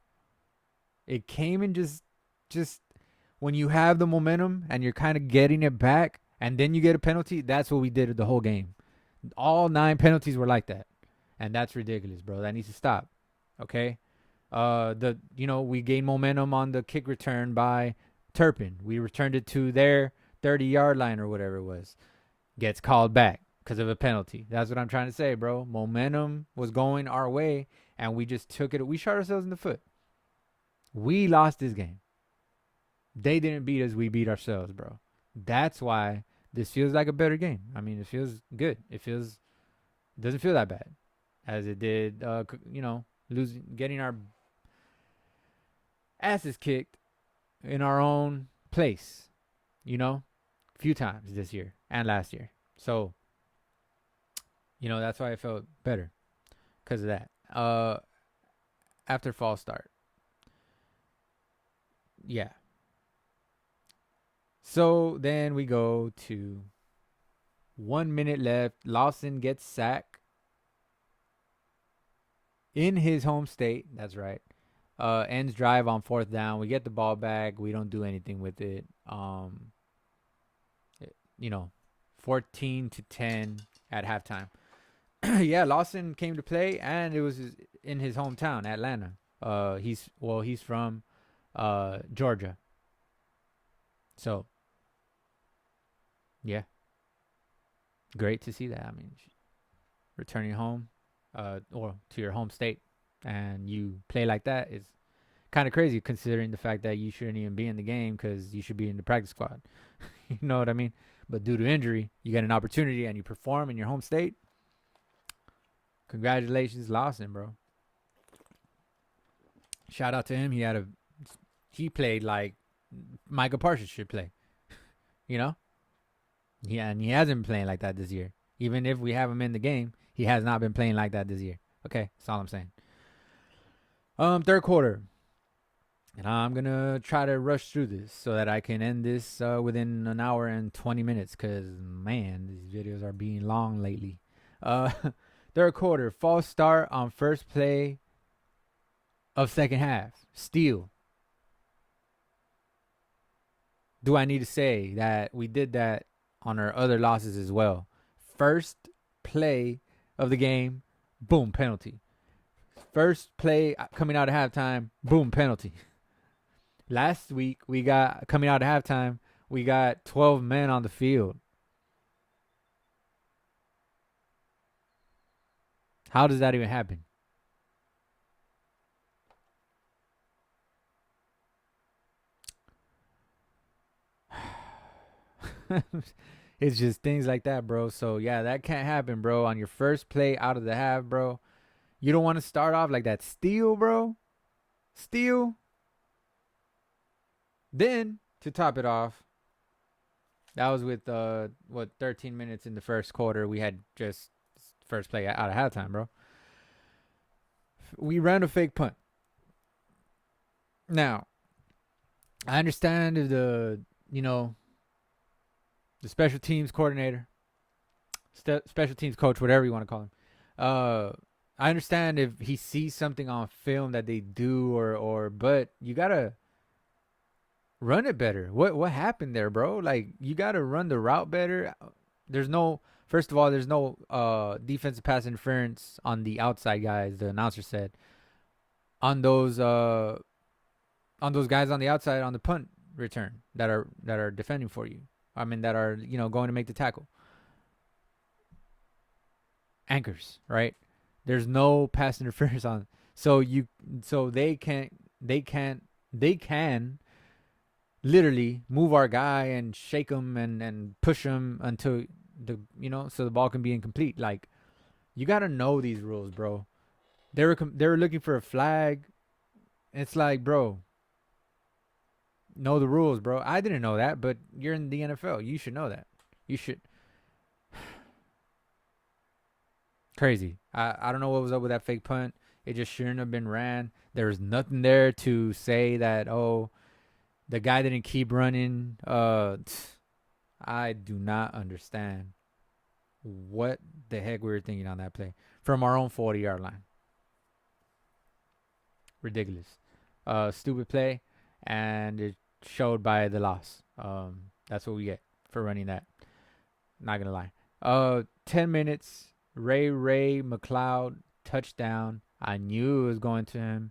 it came in just when you have the momentum and you're kind of getting it back and then you get a penalty, that's what we did the whole game. All 9 penalties were like that. And that's ridiculous, bro. That needs to stop. Okay? We gained momentum on the kick return by Turpin. We returned it to their 30-yard line or whatever it was. Gets called back because of a penalty. That's what I'm trying to say, bro. Momentum was going our way, and we just took it. We shot ourselves in the foot. We lost this game. They didn't beat us. We beat ourselves, bro. That's why this feels like a better game. I mean, it feels good. Doesn't feel that bad as it did, getting our asses kicked in our own place, a few times this year and last year. So, that's why I felt better because of that. After false start. Yeah. So then we go to 1 minute left. Lawson gets sacked in his home state. That's right. Ends drive on 4th down. We get the ball back. We don't do anything with it. 14-10 at halftime. Yeah, Lawson came to play, and it was in his hometown, Atlanta. He's from Georgia. So, yeah, great to see that. I mean, returning home, or to your home state, and you play like that is kind of crazy, considering the fact that you shouldn't even be in the game because you should be in the practice squad. You know what I mean? But due to injury, you get an opportunity and you perform in your home state. Congratulations, Lawson, bro. Shout out to him. He played like Micah Parsons should play. Yeah, and he hasn't been playing like that this year. Even if we have him in the game, he has not been playing like that this year. Okay, that's all I'm saying. Third quarter. And I'm going to try to rush through this so that I can end this within an hour and 20 minutes because, man, these videos are being long lately. Third quarter, false start on first play of second half. Steal. Do I need to say that we did that on our other losses as well? First play of the game, boom, penalty. First play coming out of halftime, boom, penalty. Last week, coming out of halftime, we got 12 men on the field. How does that even happen? It's just things like that, bro. So yeah, that can't happen, bro. On your first play out of the half, bro. You don't want to start off like that. Steal, bro. Steal. Then to top it off, that was with 13 minutes in the first quarter. We had just first play out of halftime, bro. We ran a fake punt. Now, I understand if the the special teams coordinator, special teams coach, whatever you want to call him. I understand if he sees something on film that they do, but you gotta run it better. What happened there, bro? Like, you gotta run the route better. First of all, there's no defensive pass interference on the outside guys. The announcer said on those guys on the outside on the punt return that are defending for you. I mean, that are going to make the tackle. Anchors, right? There's no pass interference on, so they can literally move our guy and shake him and push him until so the ball can be incomplete. Like, you gotta know these rules, bro. They were looking for a flag. It's like, bro, know the rules, bro. I didn't know that, but you're in the NFL. You should know that. You should. Crazy. I don't know what was up with that fake punt. It just shouldn't have been ran. There was nothing there to say that, oh, the guy didn't keep running. I do not understand what the heck we were thinking on that play from our own 40-yard line. Ridiculous. Stupid play, and it showed by the loss. That's what we get for running that. Not gonna lie. 10 minutes. Ray McLeod touchdown. I knew it was going to him.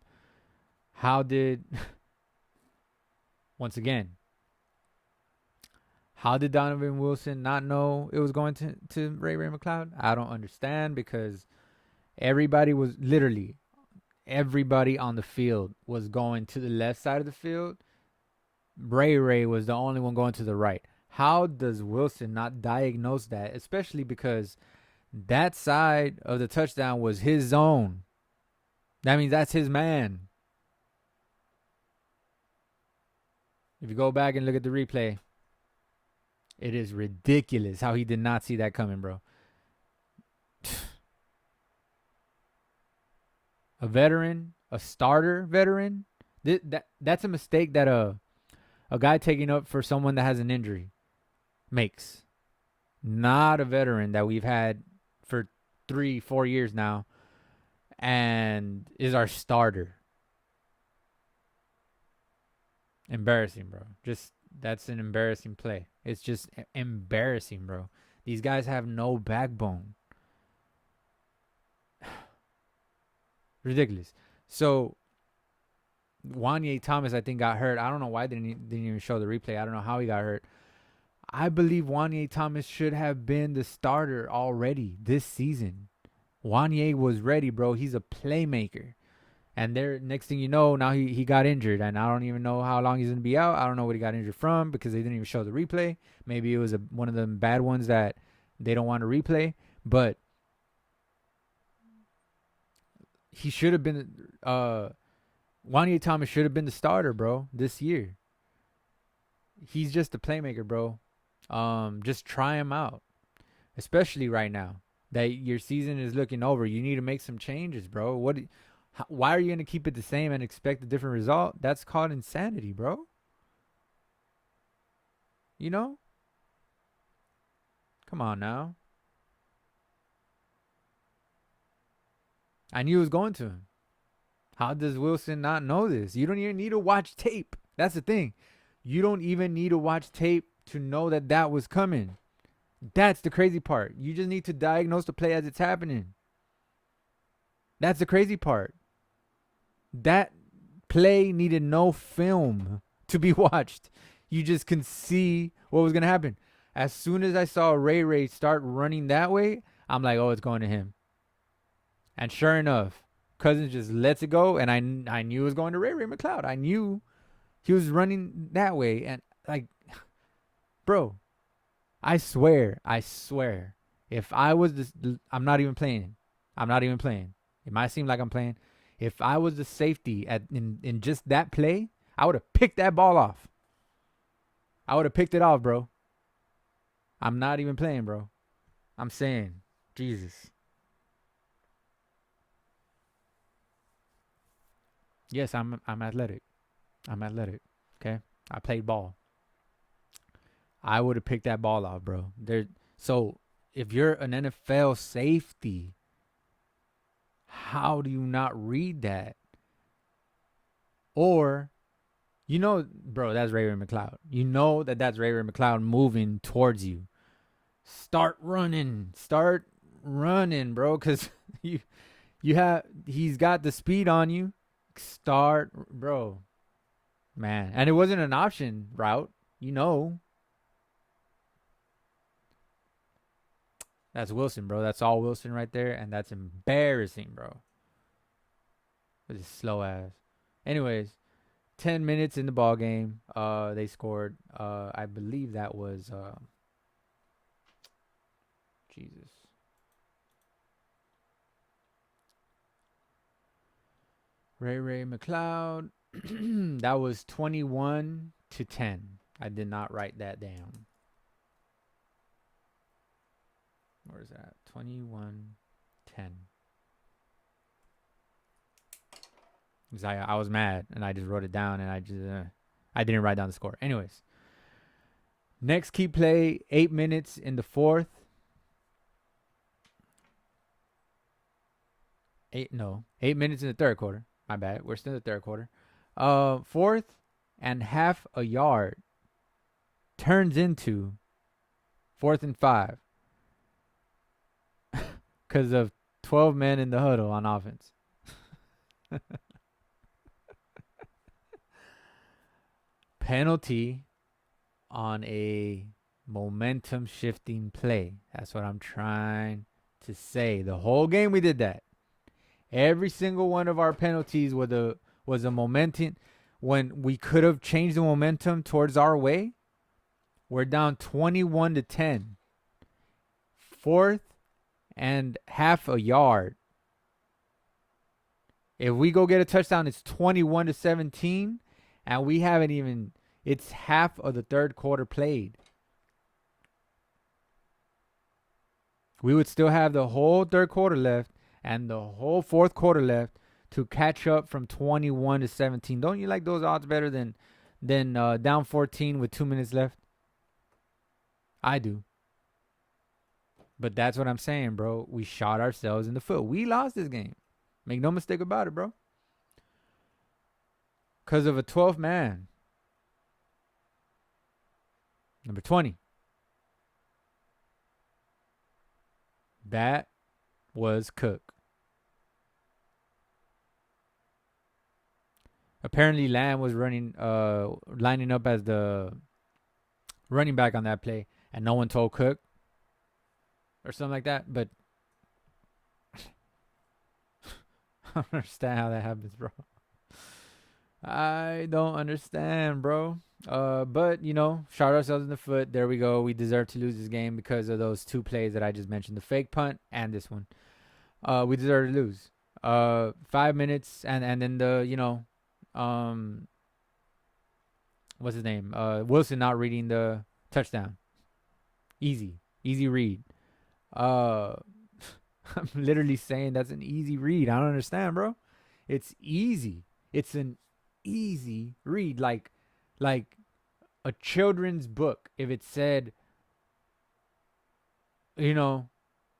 Once again, how did Donovan Wilson not know it was going to Ray McLeod? I don't understand, because everybody on the field was going to the left side of the field. Ray was the only one going to the right. How does Wilson not diagnose that? Especially because that side of the touchdown was his zone. That means that's his man. If you go back and look at the replay, it is ridiculous how he did not see that coming, bro. A veteran, a starter veteran, that's a mistake that a guy taking up for someone that has an injury makes. Not a veteran that we've had for 3-4 years now and is our starter. Embarrassing, bro. That's an embarrassing play. It's just embarrassing, bro. These guys have no backbone. Ridiculous. So Wanye Thomas, I think, got hurt. I don't know why they didn't even show the replay. I don't know how he got hurt. I believe Wanye Thomas should have been the starter already this season. Wanye was ready, bro. He's a playmaker. And there, next thing you know, now he got injured. And I don't even know how long he's going to be out. I don't know what he got injured from, because they didn't even show the replay. Maybe it was one of the bad ones that they don't want to replay. But he should have been, Wanye Thomas should have been the starter, bro, this year. He's just a playmaker, bro. Just try him out, especially right now that your season is looking over. You need to make some changes, bro. Why are you going to keep it the same and expect a different result? That's called insanity, bro. Come on now. I knew it was going to him. How does Wilson not know this? You don't even need to watch tape. That's the thing. You don't even need to watch tape to know that was coming. That's the crazy part. You just need to diagnose the play as it's happening. That's the crazy part. That play needed no film to be watched. You just can see what was going to happen. As soon as I saw Ray start running that way, I'm like, oh, it's going to him. And sure enough, Cousins just lets it go, and I knew it was going to Ray McCloud. I knew he was running that way, and like, bro, I swear, if I was this, I'm not even playing. I'm not even playing. It might seem like I'm playing. If I was the safety in just that play, I would have picked that ball off. I would have picked it off, bro. I'm not even playing, bro. I'm saying, Jesus. Yes, I'm athletic. I'm athletic. Okay, I played ball. I would have picked that ball off, bro. So if you're an NFL safety, how do you not read that? Or, bro, that's Ray McCloud. You know that's Ray McCloud moving towards you. Start running, bro, because he's got the speed on you. Start, bro, man. And it wasn't an option route, That's Wilson, bro. That's all Wilson right there, and that's embarrassing, bro. With his slow ass. Anyways, 10 minutes in the ball game, they scored. I believe that was Jesus. Ray McCloud. That was 21-10. I did not write that down. Where is that? 21-10. Because I was mad and I just wrote it down and I didn't write down the score. Anyways, next key play, 8 minutes in the fourth. 8 minutes in the third quarter. My bad. We're still in the third quarter. Fourth and half a yard turns into 4th and 5 because of 12 men in the huddle on offense. Penalty on a momentum shifting play. That's what I'm trying to say. The whole game we did that. Every single one of our penalties was a momentum. When we could have changed the momentum towards our way, we're down 21-10. 4th and half a yard. If we go get a touchdown, it's 21-17, and we haven't even. It's half of the third quarter played. We would still have the whole third quarter left and the whole fourth quarter left to catch up from 21-17. Don't you like those odds better than down 14 with 2 minutes left? I do. But that's what I'm saying, bro. We shot ourselves in the foot. We lost this game. Make no mistake about it, bro. Because of a 12th man. Number 20. That was Cook. Apparently, Lamb was lining up as the running back on that play, and no one told Cook or something like that. But I don't understand how that happens, bro. I don't understand, bro. But, shot ourselves in the foot. There we go. We deserve to lose this game because of those two plays that I just mentioned, the fake punt and this one. We deserve to lose. 5 minutes, and then the, what's his name? Wilson not reading the touchdown. Easy read. I'm literally saying that's an easy read. I don't understand, bro. It's easy. It's an easy read, like a children's book. If it said,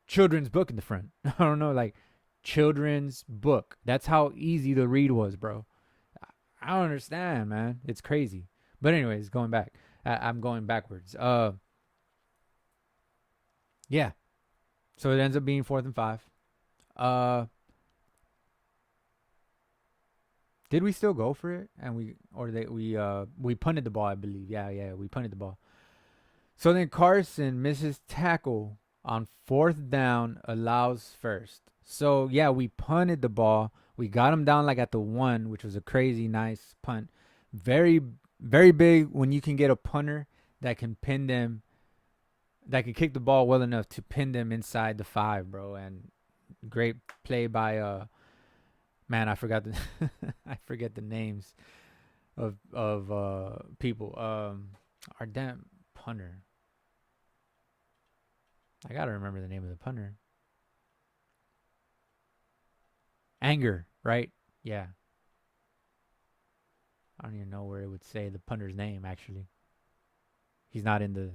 children's book in the front. I don't know, like children's book. That's how easy the read was, bro. I don't understand, man. It's crazy. But anyways, going back. I'm going backwards. Yeah. So it ends up being 4th and 5. Did we still go for it? And we punted the ball, I believe. Yeah, we punted the ball. So then Carson misses tackle on 4th down, allows first. So yeah, we punted the ball. We got him down like at the 1, which was a crazy nice punt. Very, very big when you can get a punter that can pin them, that can kick the ball well enough to pin them inside the 5, bro. And great play by man, I forgot the I forget the names of people. Our damn punter. I gotta remember the name of the punter. Anger, right? Yeah. I don't even know where it would say the punter's name, actually. He's not in the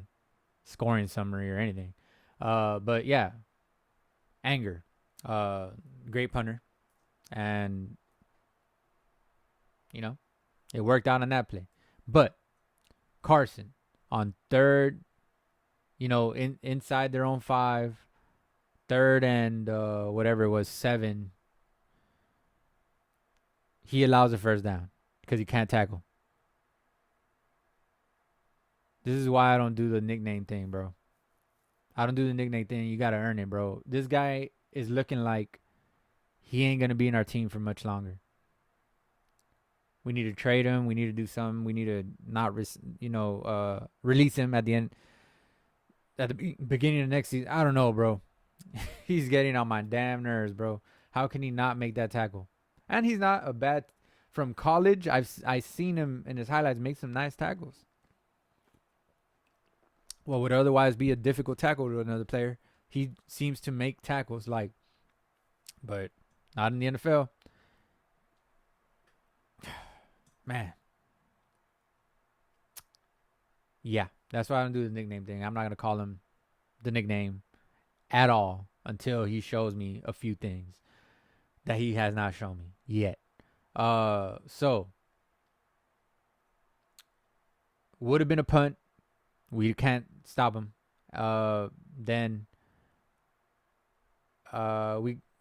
scoring summary or anything. But yeah, Anger. Uh, Great punter. And, you know, it worked out on that play. But Carson on third, inside their own 5, third and whatever it was, 7, he allows a first down because he can't tackle. This is why I don't do the nickname thing, bro. I don't do the nickname thing. You got to earn it, bro. This guy is looking like he ain't going to be in our team for much longer. We need to trade him. We need to do something. We need to not, release him at the beginning of the next season. I don't know, bro. He's getting on my damn nerves, bro. How can he not make that tackle? And he's not a bad from college. I've seen him in his highlights make some nice tackles. What would otherwise be a difficult tackle to another player, he seems to make tackles but not in the NFL. Man. Yeah, that's why I don't do the nickname thing. I'm not going to call him the nickname at all until he shows me a few things that he has not shown me yet. So would have been a punt. We can't stop him. Then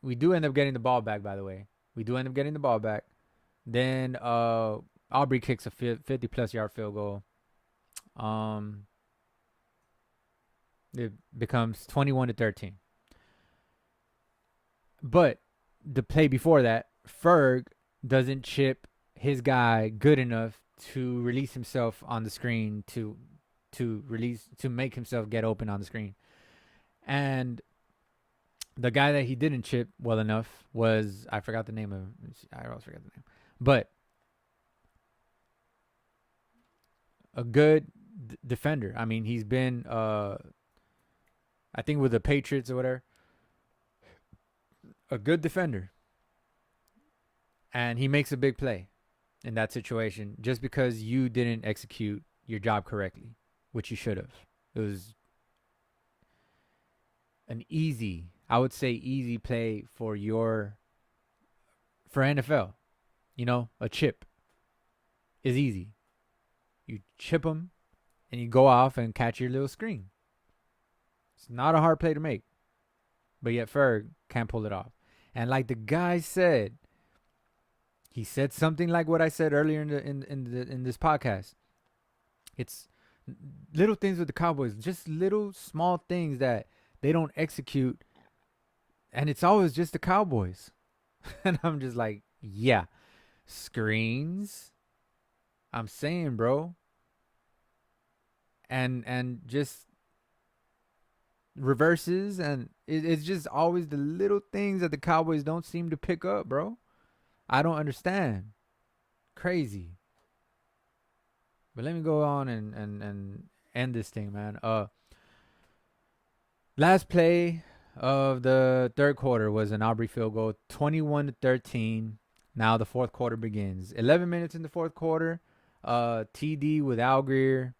we do end up getting the ball back, by the way. We do end up getting the ball back. Then Aubrey kicks a 50-plus yard field goal. It becomes 21-13. But the play before that, Ferg doesn't chip his guy good enough to release himself on the screen to make himself get open on the screen. And the guy that he didn't chip well enough was, I forgot the name of him. I always forget the name. But a good defender. I mean, he's been, I think with the Patriots or whatever, a good defender. And he makes a big play in that situation just because you didn't execute your job correctly, which you should have. It was an easy, I would say easy play for NFL. A chip is easy. You chip them and you go off and catch your little screen. It's not a hard play to make. But yet Ferg can't pull it off. And like the guy said, he said something like what I said earlier in this podcast. It's little things with the Cowboys, just little small things that they don't execute, and it's always just the Cowboys. And I'm just like, yeah, screens. I'm saying, bro. And just reverses, and it's just always the little things that the Cowboys don't seem to pick up, bro. I don't understand. Crazy. But let me go on and end this thing, man. Last play of the third quarter was an Aubrey field goal, 21-13. Now the fourth quarter begins. 11 minutes in the fourth quarter. TD with Algier,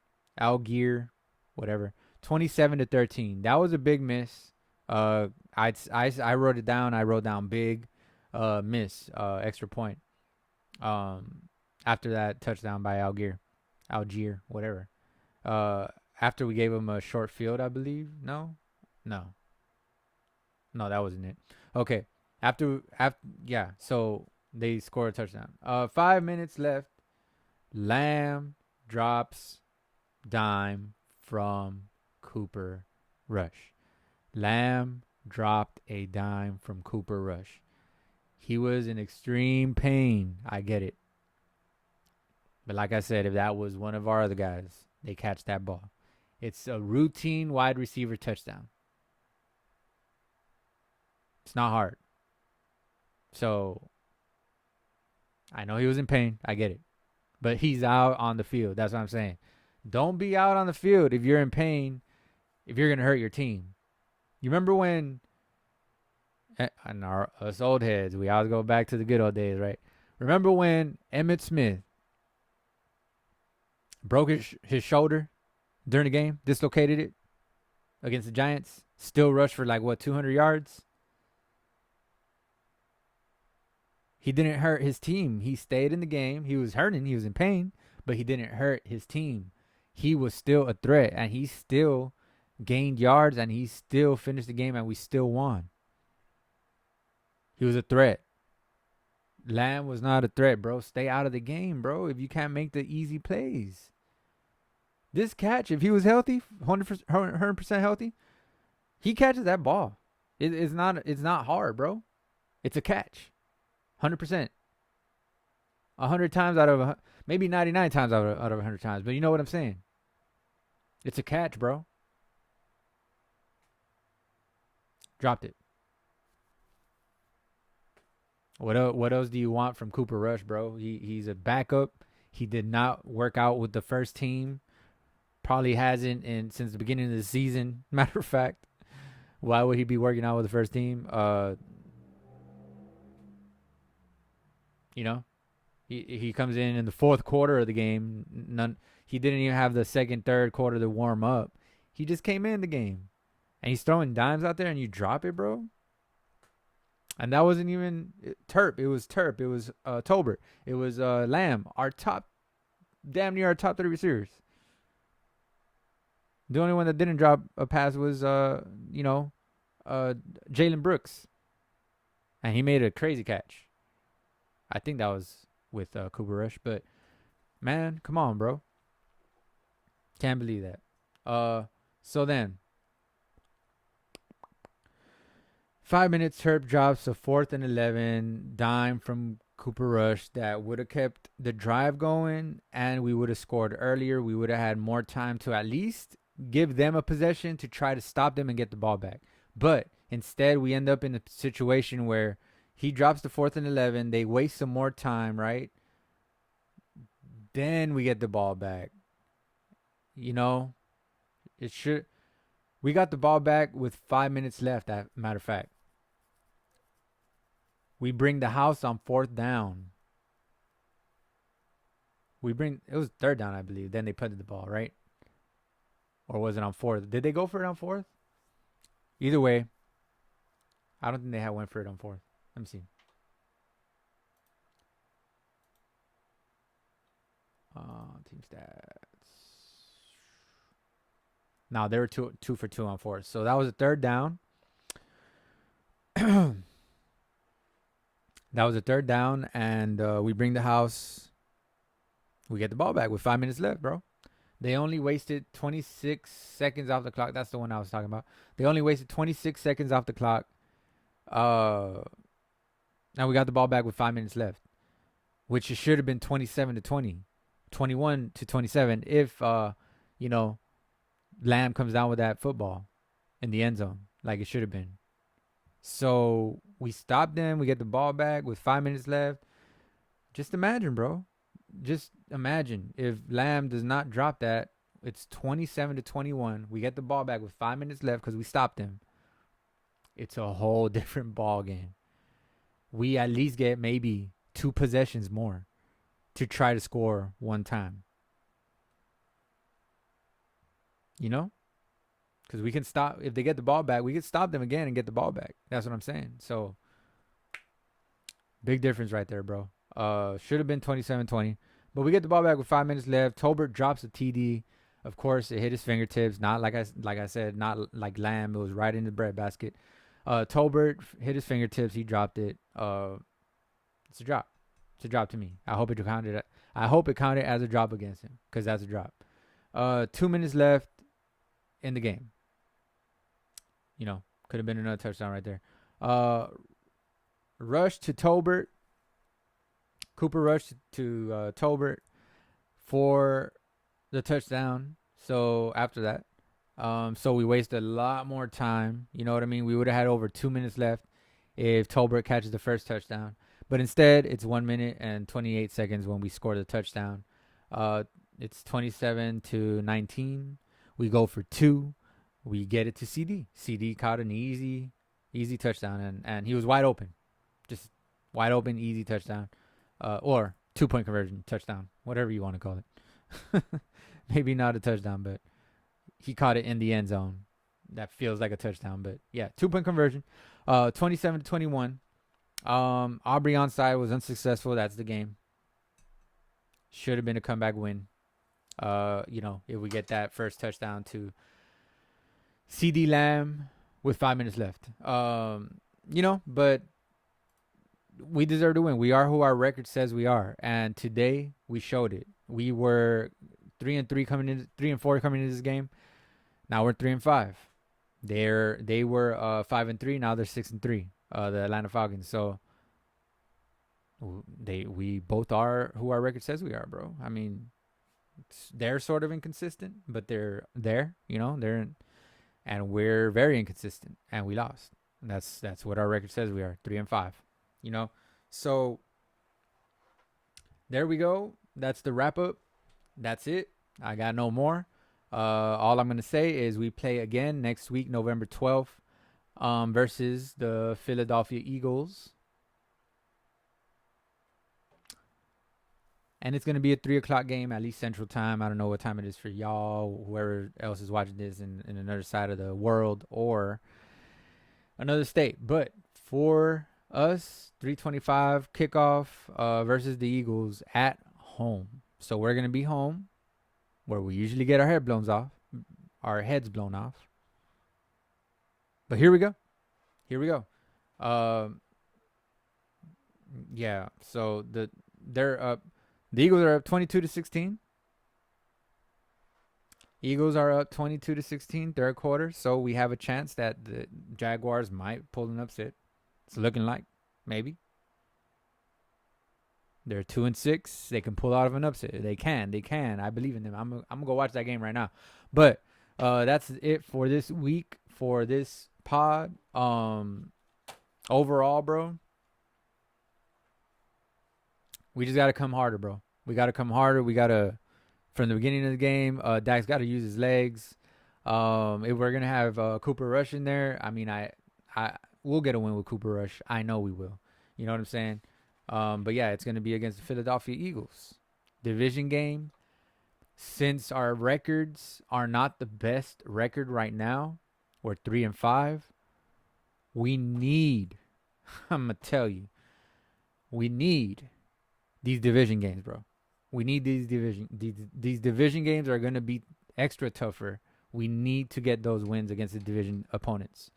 whatever. 27-13. That was a big miss. I wrote it down. I wrote down big miss, extra point. After that touchdown by Algier, whatever. After we gave him a short field, I believe. No, that wasn't it. Okay. After yeah. So they scored a touchdown. 5 minutes left. Lamb drops dime from Cooper Rush. Lamb dropped a dime from Cooper Rush. He was in extreme pain. I get it. But like I said, if that was one of our other guys, they catch that ball. It's a routine wide receiver touchdown. It's not hard. So I know he was in pain. I get it. But he's out on the field. That's what I'm saying. Don't be out on the field if you're in pain, if you're going to hurt your team. You remember when, and us old heads, we always go back to the good old days, right? Remember when Emmitt Smith broke his shoulder during the game, dislocated it against the Giants, still rushed for 200 yards? He didn't hurt his team. He stayed in the game. He was hurting. He was in pain, but he didn't hurt his team. He was still a threat, and he still gained yards, and he still finished the game, and we still won. He was a threat. Lamb was not a threat, bro. Stay out of the game, bro, if you can't make the easy plays. This catch, if he was healthy, 100% healthy, he catches that ball. It's not hard, bro. It's a catch. 100%. 100 times out of maybe 99 times out of 100 times, but you know what I'm saying? It's a catch, bro. Dropped it. What else do you want from Cooper Rush, bro? He's a backup. He did not work out with the first team. Probably hasn't since the beginning of the season. Matter of fact, why would he be working out with the first team? He comes in the fourth quarter of the game. He didn't even have the second, third quarter to warm up. He just came in the game, and he's throwing dimes out there, and you drop it, bro. And that wasn't even Terp. It was Terp. It was Tolbert. It was Lamb. Damn near our top 30 receivers. The only one that didn't drop a pass was Jalen Brooks, and he made a crazy catch. I think that was with Cooper Rush, but man, come on, bro. Can't believe that. So then, 5 minutes, Terp drops a 4th and 11 dime from Cooper Rush that would have kept the drive going, and we would have scored earlier. We would have had more time to at least give them a possession to try to stop them and get the ball back. But instead, we end up in a situation where he drops the 4th and 11. They waste some more time, right? Then we get the ball back. We got the ball back with 5 minutes left, as a matter of fact. We bring the house on 4th down. It was 3rd down, I believe. Then they punted the ball, right? Or was it on 4th? Did they go for it on 4th? Either way, I don't think they went for it on 4th. Let me see. Team stats. No, they were two for 2 on 4th. So that was a 3rd down. That was a 3rd down, and we bring the house. We get the ball back with 5 minutes left, bro. They only wasted 26 seconds off the clock. That's the one I was talking about. They only wasted 26 seconds off the clock. Now we got the ball back with 5 minutes left, which it should have been 27-20, 21-27 if Lamb comes down with that football in the end zone like it should have been. So we stop them. We get the ball back with 5 minutes left. Just imagine, bro. Just imagine if Lamb does not drop that. It's 27-21. We get the ball back with 5 minutes left because we stopped him. It's a whole different ball game. We at least get maybe 2 possessions more to try to score one time. Because we can stop. If they get the ball back, we can stop them again and get the ball back. That's what I'm saying. So, big difference right there, bro. Should have been 27-20. But we get the ball back with 5 minutes left. Tolbert drops a TD. Of course, it hit his fingertips. Not like I said, not like Lamb. It was right in the breadbasket. Tolbert hit his fingertips. He dropped it. It's a drop. It's a drop to me. I hope it counted as a drop against him because that's a drop. 2 minutes left in the game. Could have been another touchdown right there. Rush to Tolbert. Cooper Rush to Tolbert for the touchdown. So after that, so we wasted a lot more time. You know what I mean? We would have had over 2 minutes left if Tolbert catches the first touchdown. But instead, it's 1 minute and 28 seconds when we score the touchdown. It's 27-19. We go for 2. We get it to CD. CD caught an easy touchdown, and he was wide open. Just wide open, easy touchdown. Or 2-point conversion touchdown, whatever you want to call it. Maybe not a touchdown, but he caught it in the end zone. That feels like a touchdown, but yeah, 2-point conversion. 27-21. Aubrey onside was unsuccessful. That's the game. Should have been a comeback win. If we get that first touchdown to CD Lamb with 5 minutes left. But we deserve to win. We are who our record says we are, and today we showed it. We were 3-4 coming into this game. Now we're 3-5. They were 5-3. Now they're 6-3. The Atlanta Falcons. So we both are who our record says we are, bro. I mean, they're sort of inconsistent, but they're there. And we're very inconsistent, and we lost. That's what our record says we are, 3-5. So there we go. That's the wrap up. That's it. I got no more. All I'm gonna say is we play again next week, November 12th, versus the Philadelphia Eagles, and it's gonna be a 3:00 game, at least Central Time. I don't know what time it is for y'all, whoever else is watching this in another side of the world or another state. But for us, 3:25 kickoff versus the Eagles at home. So we're gonna be home, where we usually get our heads blown off. But here we go. Yeah. So they're up. The Eagles are up 22-16. Eagles are up 22-16 third quarter. So we have a chance that the Jaguars might pull an upset. It's looking like maybe. They're 2-6. They can pull out of an upset. They can. I believe in them. I'm gonna go watch that game right now. But that's it for this week, for this pod. Overall, bro, we just gotta come harder, bro. We gotta come harder. We gotta, from the beginning of the game, Dak's gotta use his legs. If we're gonna have Cooper Rush in there, I mean, we'll get a win with Cooper Rush. I know we will. You know what I'm saying? But yeah, it's going to be against the Philadelphia Eagles. Division game. Since our records are not the best record right now, we're 3-5. We need, I'm going to tell you, we need these division games, bro. We need these division games are going to be extra tougher. We need to get those wins against the division opponents.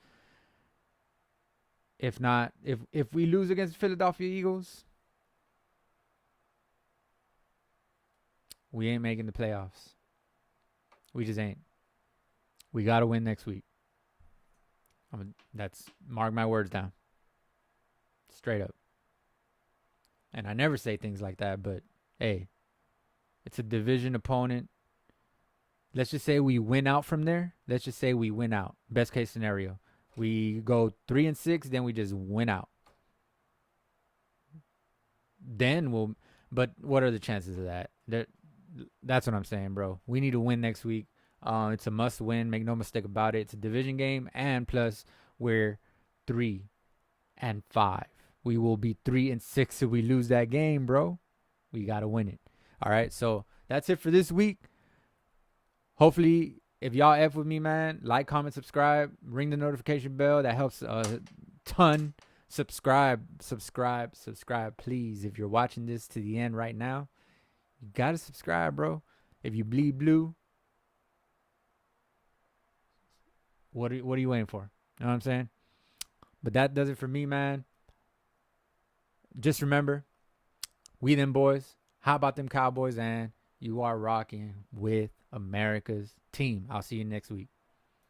If not, if we lose against the Philadelphia Eagles, we ain't making the playoffs. We just ain't. We got to win next week. That's, mark my words down. Straight up. And I never say things like that, but hey, it's a division opponent. Let's just say we win out from there. Let's just say we win out. Best case scenario. We go 3-6, then we just win out. Then but what are the chances of that? That's what I'm saying, bro. We need to win next week. It's a must win. Make no mistake about it. It's a division game, and plus we're 3-5. We will be 3-6 if we lose that game, bro. We gotta win it. All right. So that's it for this week. Hopefully, if y'all F with me, man, like, comment, subscribe, ring the notification bell. That helps a ton. Subscribe, please. If you're watching this to the end right now, you gotta subscribe, bro. If you bleed blue, what are you waiting for? You know what I'm saying? But that does it for me, man. Just remember, we them boys. How about them Cowboys? And you are rocking with America's team. I'll see you next week.